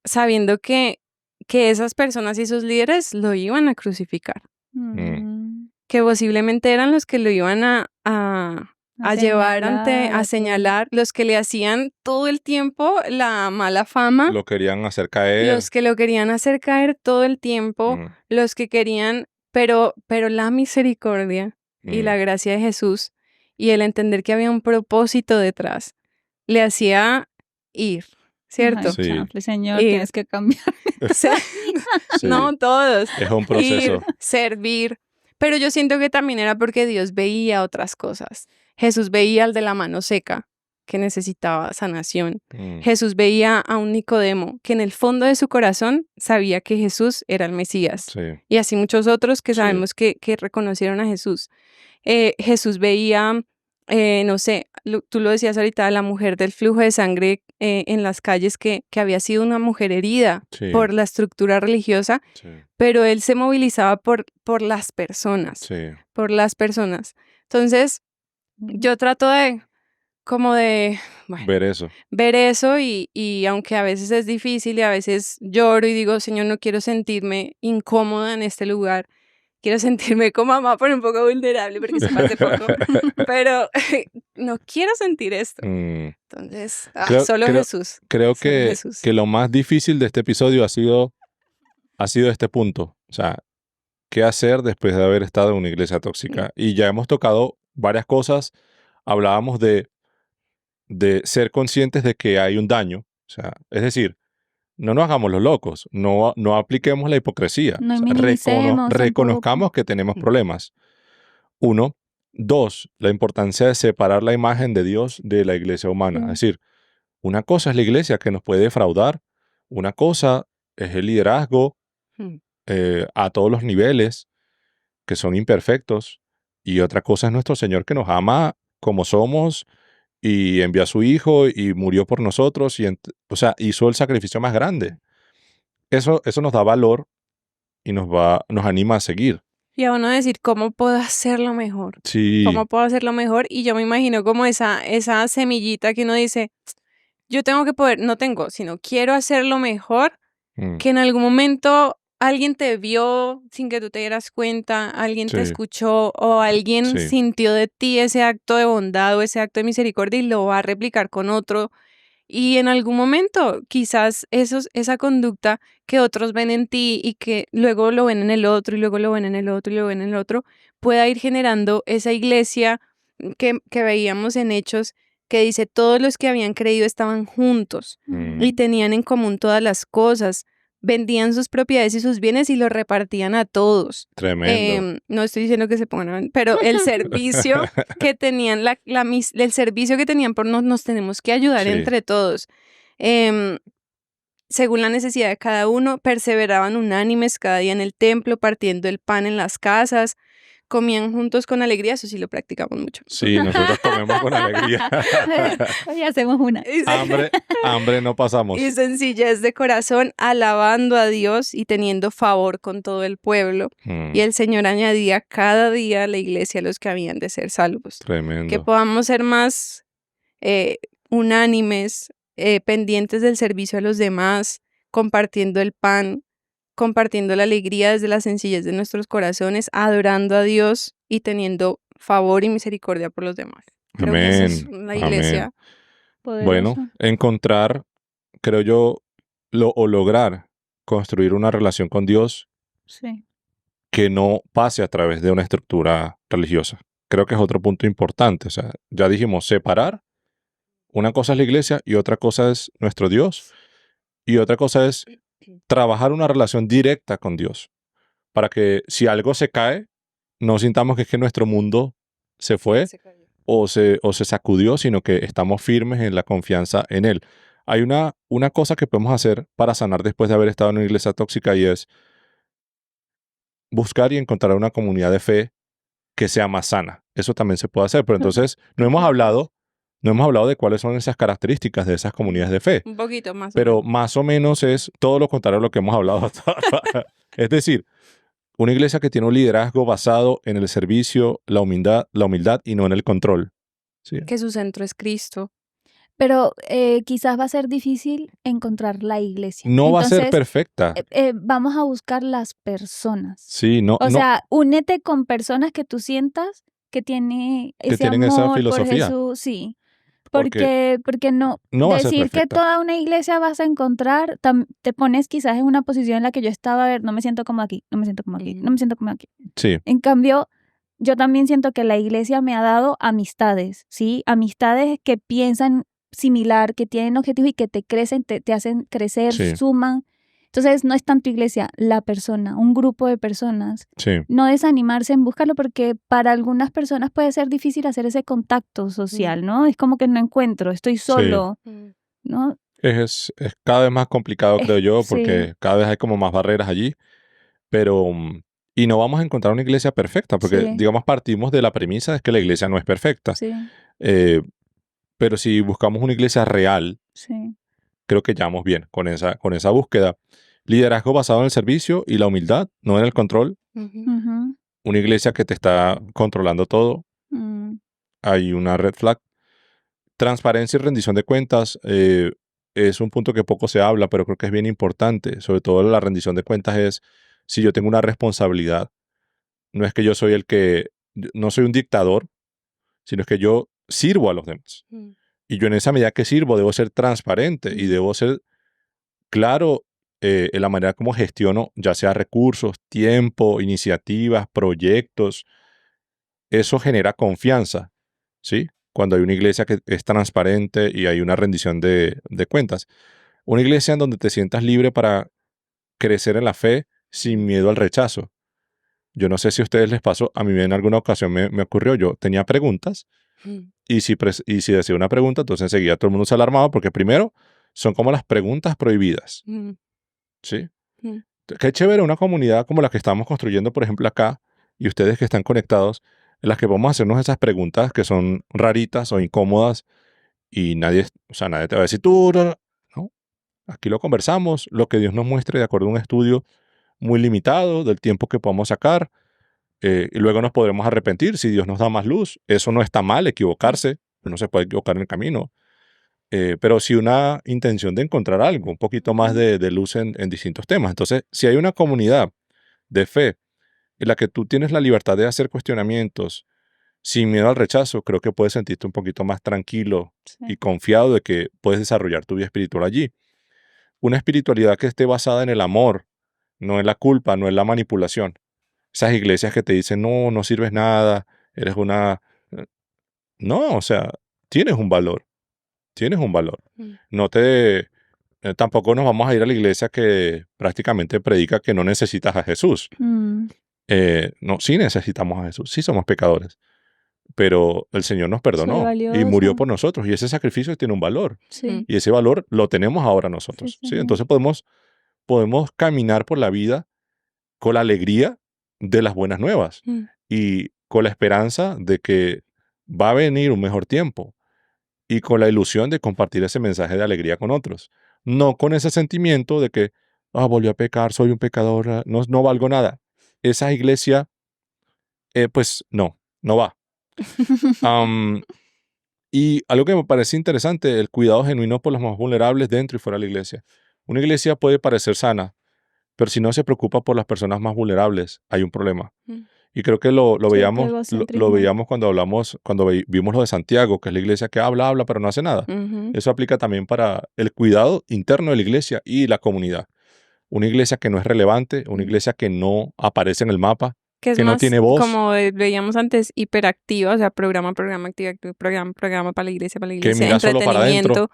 sabiendo que esas personas y sus líderes lo iban a crucificar, Mm. que posiblemente eran los que lo iban a llevar a señalar, los que le hacían todo el tiempo la mala fama, Lo querían hacer caer. los que lo querían hacer caer todo el tiempo, Mm, los que querían, pero la misericordia y la mm. gracia de Jesús y el entender que había un propósito detrás, le hacía ir, ¿cierto? Ay, Sí. chanfle, Señor, Ir. tienes que cambiar. Se- Sí. No, todos. Es un proceso. Ir, servir. Pero yo siento que también era porque Dios veía otras cosas. Jesús veía al de la mano seca, que necesitaba sanación. Mm, Jesús veía a un Nicodemo, que en el fondo de su corazón sabía que Jesús era el Mesías. sí. Y así muchos otros que Sí. sabemos que reconocieron a Jesús. Jesús veía, no sé, tú lo decías ahorita, la mujer del flujo de sangre en las calles que había sido una mujer herida Sí. por la estructura religiosa, Sí. pero él se movilizaba por las personas, Sí. por las personas. Entonces, yo trato como de, bueno, Ver eso. y aunque a veces es difícil y a veces lloro y digo, Señor, no quiero sentirme incómoda en este lugar, quiero sentirme como mamá, pero un poco vulnerable porque se me hace poco, pero no quiero sentir esto. Mm. Entonces, Creo- Jesús. Creo Solo que, Jesús. que lo más difícil de este episodio ha sido este punto. O sea, ¿qué hacer después de haber estado en una iglesia tóxica? Y ya hemos tocado varias cosas. Hablábamos de ser conscientes de que hay un daño. O sea, es decir, no nos hagamos los locos, no apliquemos la hipocresía. No O sea, minimicemos reconozcamos que tenemos problemas. 1. 2. La importancia de separar la imagen de Dios de la iglesia humana. Sí. Es decir, una cosa es la iglesia que nos puede defraudar, una cosa es el liderazgo Mm. a todos los niveles, que son imperfectos, y otra cosa es nuestro Señor que nos ama como somos y envió a su Hijo y murió por nosotros y o sea, hizo el sacrificio más grande. Eso nos da valor y nos anima a seguir. Y a uno decir, ¿cómo puedo hacerlo mejor? Sí, ¿Cómo puedo hacerlo mejor? Y yo me imagino como esa semillita que uno dice, yo tengo que poder, no tengo, sino quiero hacerlo mejor, mm, que en algún momento alguien te vio sin que tú te dieras cuenta, alguien te sí, escuchó o alguien sí, sintió de ti ese acto de bondad o ese acto de misericordia y lo va a replicar con otro. Y en algún momento quizás esa conducta que otros ven en ti y que luego lo ven en el otro y luego lo ven en el otro y lo ven en el otro, pueda ir generando esa iglesia que veíamos en Hechos, que dice todos los que habían creído estaban juntos y mm, tenían en común todas las cosas, vendían sus propiedades y sus bienes y los repartían a todos. tremendo. No estoy diciendo que se pongan, pero el servicio que tenían, el servicio que tenían por nos tenemos que ayudar Sí, entre todos. Em, Según la necesidad de cada uno, perseveraban unánimes cada día en el templo, partiendo el pan en las casas, comían juntos con alegría, eso sí lo practicamos mucho. sí, nosotros comemos con alegría. Hoy hacemos una. Y Hambre no pasamos. y sencillez de corazón, alabando a Dios y teniendo favor con todo el pueblo. Mm, Y el Señor añadía cada día a la iglesia a los que habían de ser salvos. Que tremendo. podamos ser más eh, unánimes, pendientes del servicio a los demás, compartiendo el pan, compartiendo la alegría desde la sencillez de nuestros corazones, adorando a Dios y teniendo favor y misericordia por los demás. Creo que esa es Amén, la amén. iglesia. Bueno, Poderoso. encontrar, creo yo, o lograr construir una relación con Dios Sí. que no pase a través de una estructura religiosa. Creo que es otro punto importante. O sea, ya dijimos separar. Una cosa es la iglesia y otra cosa es nuestro Dios. Y otra cosa es trabajar una relación directa con Dios. Para que si algo se cae, no sintamos que es que nuestro mundo se fue o se sacudió, sino que estamos firmes en la confianza en Él. Hay una cosa que podemos hacer para sanar después de haber estado en una iglesia tóxica y es buscar y encontrar una comunidad de fe que sea más sana. Eso también se puede hacer, pero entonces no hemos hablado de cuáles son esas características de esas comunidades de fe, Un poquito más. pero más o menos es todo lo contrario a lo que hemos hablado hasta ahora. Es decir, una iglesia que tiene un liderazgo basado en el servicio, la humildad y no en el control. ¿Sí? Que su centro es Cristo. Pero quizás va a ser difícil encontrar la iglesia. No va a ser Entonces, perfecta. vamos a buscar las personas. Sí, no, O no, sea, únete con personas que tú sientas que tiene que ese tienen esa amor por filosofía. Jesús, sí. Porque Porque no, no va a ser decir que perfecta. toda una iglesia vas a encontrar, te pones quizás en una posición en la que yo estaba, a ver, no me siento como aquí, no me siento como aquí, no me siento como aquí. Sí, En cambio, yo también siento que la iglesia me ha dado amistades, ¿sí? Amistades que piensan similar, que tienen objetivos y que te crecen, te hacen crecer, Sí. suman. Entonces, no es tanto iglesia, la persona, un grupo de personas. sí, No desanimarse en buscarlo porque para algunas personas puede ser difícil hacer ese contacto social, ¿no? Es como que no encuentro, estoy solo, ¿no? es cada vez más complicado, creo yo, porque Sí, cada vez hay como más barreras allí, pero y no vamos a encontrar una iglesia perfecta, porque sí, digamos partimos de la premisa de que la iglesia no es perfecta. sí, Eh, pero si buscamos una iglesia real, sí. creo que ya vamos bien con esa búsqueda. Liderazgo basado en el servicio y la humildad, no en el control. Ujú, Una iglesia que te está controlando todo, mm, hay una red flag. Transparencia y rendición de cuentas es un punto que poco se habla, pero creo que es bien importante. Sobre todo la rendición de cuentas es si yo tengo una responsabilidad. No es que yo soy no soy un dictador, sino es que yo sirvo a los demás. Y yo en esa medida que sirvo debo ser transparente y debo ser claro en la manera como gestiono, ya sea recursos, tiempo, iniciativas, proyectos. Eso genera confianza, ¿sí? Cuando hay una iglesia que es transparente y hay una rendición de cuentas. Una iglesia en donde te sientas libre para crecer en la fe sin miedo al rechazo. Yo no sé si a ustedes les pasó, a mí en alguna ocasión me ocurrió, yo tenía preguntas y si decía una pregunta, entonces enseguida todo el mundo se alarmaba porque primero son como las preguntas prohibidas, ¿sí? Qué chévere una comunidad como la que estamos construyendo, por ejemplo, acá, y ustedes que están conectados, en las que vamos a hacernos esas preguntas que son raritas o incómodas y nadie te va a decir tú, no, no, no. Aquí lo conversamos, lo que Dios nos muestre de acuerdo a un estudio muy limitado del tiempo que podamos sacar, y luego nos podremos arrepentir si Dios nos da más luz. Eso no está mal, equivocarse, no se puede equivocar en el camino. Pero sí una intención de encontrar algo, un poquito más de luz en distintos temas. Entonces, si hay una comunidad de fe en la que tú tienes la libertad de hacer cuestionamientos sin miedo al rechazo, creo que puedes sentirte un poquito más tranquilo y Sí. confiado de que puedes desarrollar tu vida espiritual allí. Una espiritualidad que esté basada en el amor, no en la culpa, no en la manipulación. Esas iglesias que te dicen, no, no sirves nada, eres una... No, o sea, tienes un valor, tienes un valor. Mm. No te... tampoco nos vamos a ir a la iglesia que prácticamente predica que no necesitas a Jesús. Mm, No, sí necesitamos a Jesús, sí somos pecadores, pero el Señor nos soy perdonó y murió valioso. por nosotros, y ese sacrificio tiene un valor, Sí, y ese valor lo tenemos ahora sí, nosotros, ¿sí? señor. Entonces podemos caminar por la vida con la alegría de las buenas nuevas Mm. y con la esperanza de que va a venir un mejor tiempo y con la ilusión de compartir ese mensaje de alegría con otros. No con ese sentimiento de que, volví a pecar, soy un pecador, no, no valgo nada. Esa iglesia, pues no va. Am, y algo que me parece interesante, el cuidado genuino por los más vulnerables dentro y fuera de la iglesia. Una iglesia puede parecer sana, pero si no se preocupa por las personas más vulnerables, hay un problema. Mm. Y creo que lo Cierto veíamos, lo egocentrismo. veíamos cuando hablamos, vimos lo de Santiago, que es la iglesia que habla, pero no hace nada. Ujú. Eso aplica también para el cuidado interno de la iglesia y la comunidad. Una iglesia que no es relevante, una Mm. iglesia que no aparece en el mapa, Que es que no más, tiene voz, como veíamos antes, hiperactiva, o sea, programa, activa, programa para la que iglesia, mira solo para adentro. entretenimiento,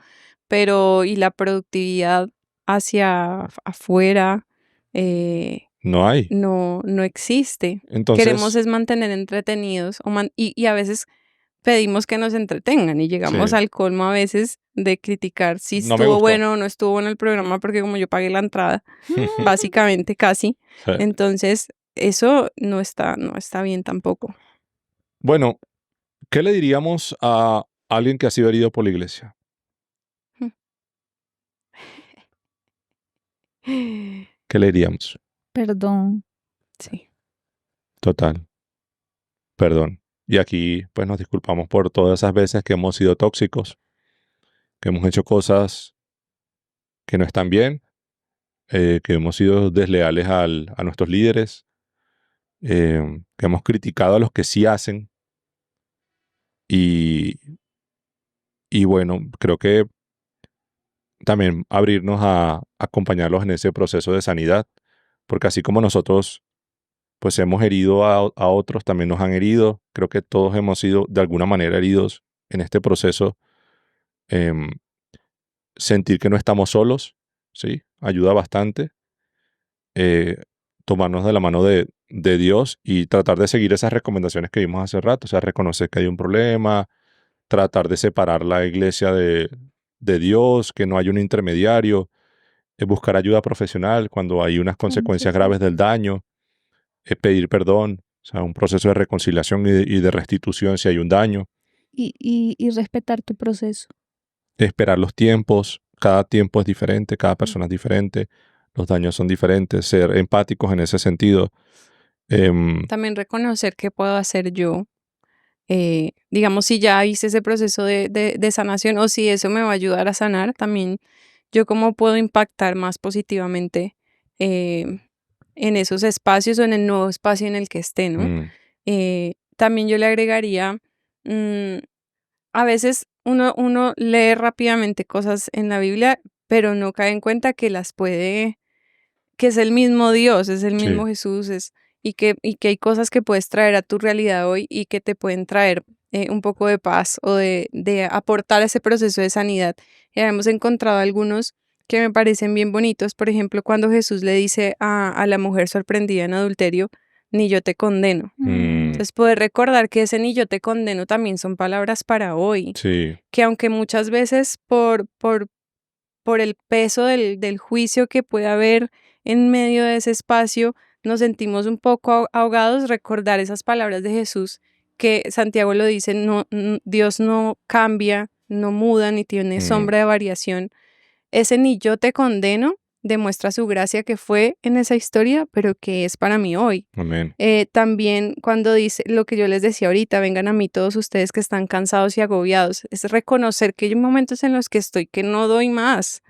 pero y la productividad hacia afuera No hay. no existe. Queremos Entonces, es mantener entretenidos y a veces pedimos que nos entretengan y llegamos sí, al colmo a veces de criticar si no me estuvo gustó. bueno o no estuvo bueno el programa porque como yo pagué la entrada, básicamente casi, Sí. entonces eso no está bien tampoco. Bueno, ¿qué le diríamos a alguien que ha sido herido por la iglesia? ¿Qué le diríamos? Perdón. Sí. Total, perdón. Y aquí, pues nos disculpamos por todas esas veces que hemos sido tóxicos, que hemos hecho cosas que no están bien, que hemos sido desleales a nuestros líderes, que hemos criticado a los que sí hacen. Y, y bueno, creo que también abrirnos a acompañarlos en ese proceso de sanidad, porque así como nosotros pues hemos herido a otros, también nos han herido. Creo que todos hemos sido de alguna manera heridos en este proceso. Em, Sentir que no estamos solos, ¿sí? Ayuda bastante. Eh, Tomarnos de la mano de Dios y tratar de seguir esas recomendaciones que vimos hace rato. O sea, reconocer que hay un problema, tratar de separar la iglesia de Dios, que no hay un intermediario, buscar ayuda profesional cuando hay unas consecuencias Necesario. graves del daño, pedir perdón, o sea, un proceso de reconciliación y de restitución si hay un daño, Y respetar tu proceso. esperar los tiempos, cada tiempo es diferente, cada persona es diferente, los daños son diferentes, ser empáticos en ese sentido. También reconocer qué puedo hacer yo. Digamos, si ya hice ese proceso de sanación o si eso me va a ayudar a sanar, también yo cómo puedo impactar más positivamente eh, en esos espacios o en el nuevo espacio en el que esté, ¿no? mm, También yo le agregaría, mm, a veces uno lee rápidamente cosas en la Biblia, pero no cae en cuenta que que es el mismo Dios, es el sí, mismo Jesús, y que hay cosas que puedes traer a tu realidad hoy y que te pueden traer un poco de paz o de aportar a ese proceso de sanidad. Y hemos encontrado algunos que me parecen bien bonitos, por ejemplo, cuando Jesús le dice a la mujer sorprendida en adulterio, ni yo te condeno. Entonces, poder recordar que ese ni yo te condeno también son palabras para hoy, sí, que aunque muchas veces por el peso del juicio que puede haber en medio de ese espacio, nos sentimos un poco ahogados, recordar esas palabras de Jesús, que Santiago lo dice, Dios no cambia, no muda, ni tiene sombra de variación. Ese ni yo te condeno demuestra su gracia que fue en esa historia, pero que es para mí hoy. Amén. También cuando dice lo que yo les decía ahorita, vengan a mí todos ustedes que están cansados y agobiados, es reconocer que hay momentos en los que estoy que no doy más,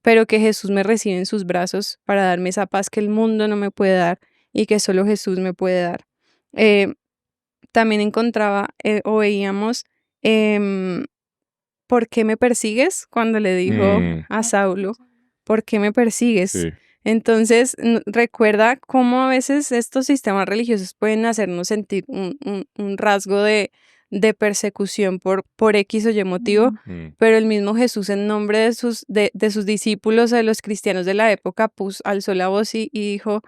pero que Jesús me recibe en sus brazos para darme esa paz que el mundo no me puede dar y que solo Jesús me puede dar. También encontraba o veíamos, ¿por qué me persigues? Cuando le dijo a Saulo, ¿por qué me persigues? Sí. Entonces, recuerda cómo a veces estos sistemas religiosos pueden hacernos sentir un rasgo de persecución por X o Y motivo, pero el mismo Jesús, en nombre de sus discípulos, de los cristianos de la época, alzó la voz y dijo,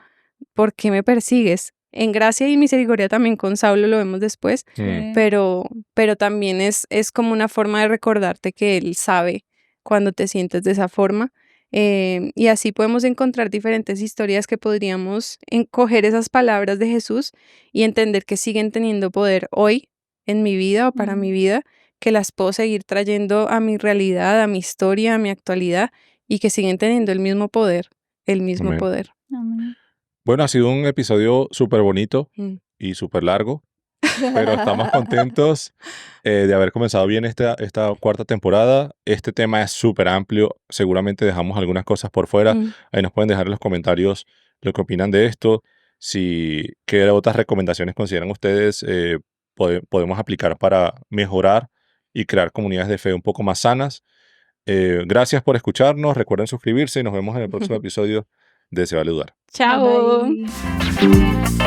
¿por qué me persigues? En gracia y misericordia también con Saulo lo vemos después, pero también es como una forma de recordarte que Él sabe cuando te sientes de esa forma. Y así podemos encontrar diferentes historias que podríamos coger esas palabras de Jesús y entender que siguen teniendo poder hoy en mi vida o para mi vida, que las puedo seguir trayendo a mi realidad, a mi historia, a mi actualidad y que siguen teniendo el mismo poder, Amén. poder. Amén. Bueno, ha sido un episodio súper bonito y súper largo, pero estamos contentos de haber comenzado bien esta cuarta temporada. Este tema es súper amplio, seguramente dejamos algunas cosas por fuera. Ahí nos pueden dejar en los comentarios lo que opinan de esto. ¿Qué otras recomendaciones consideran ustedes podemos aplicar para mejorar y crear comunidades de fe un poco más sanas? Gracias por escucharnos, recuerden suscribirse y nos vemos en el próximo episodio de Se Vale Dudar. Chao. Bye.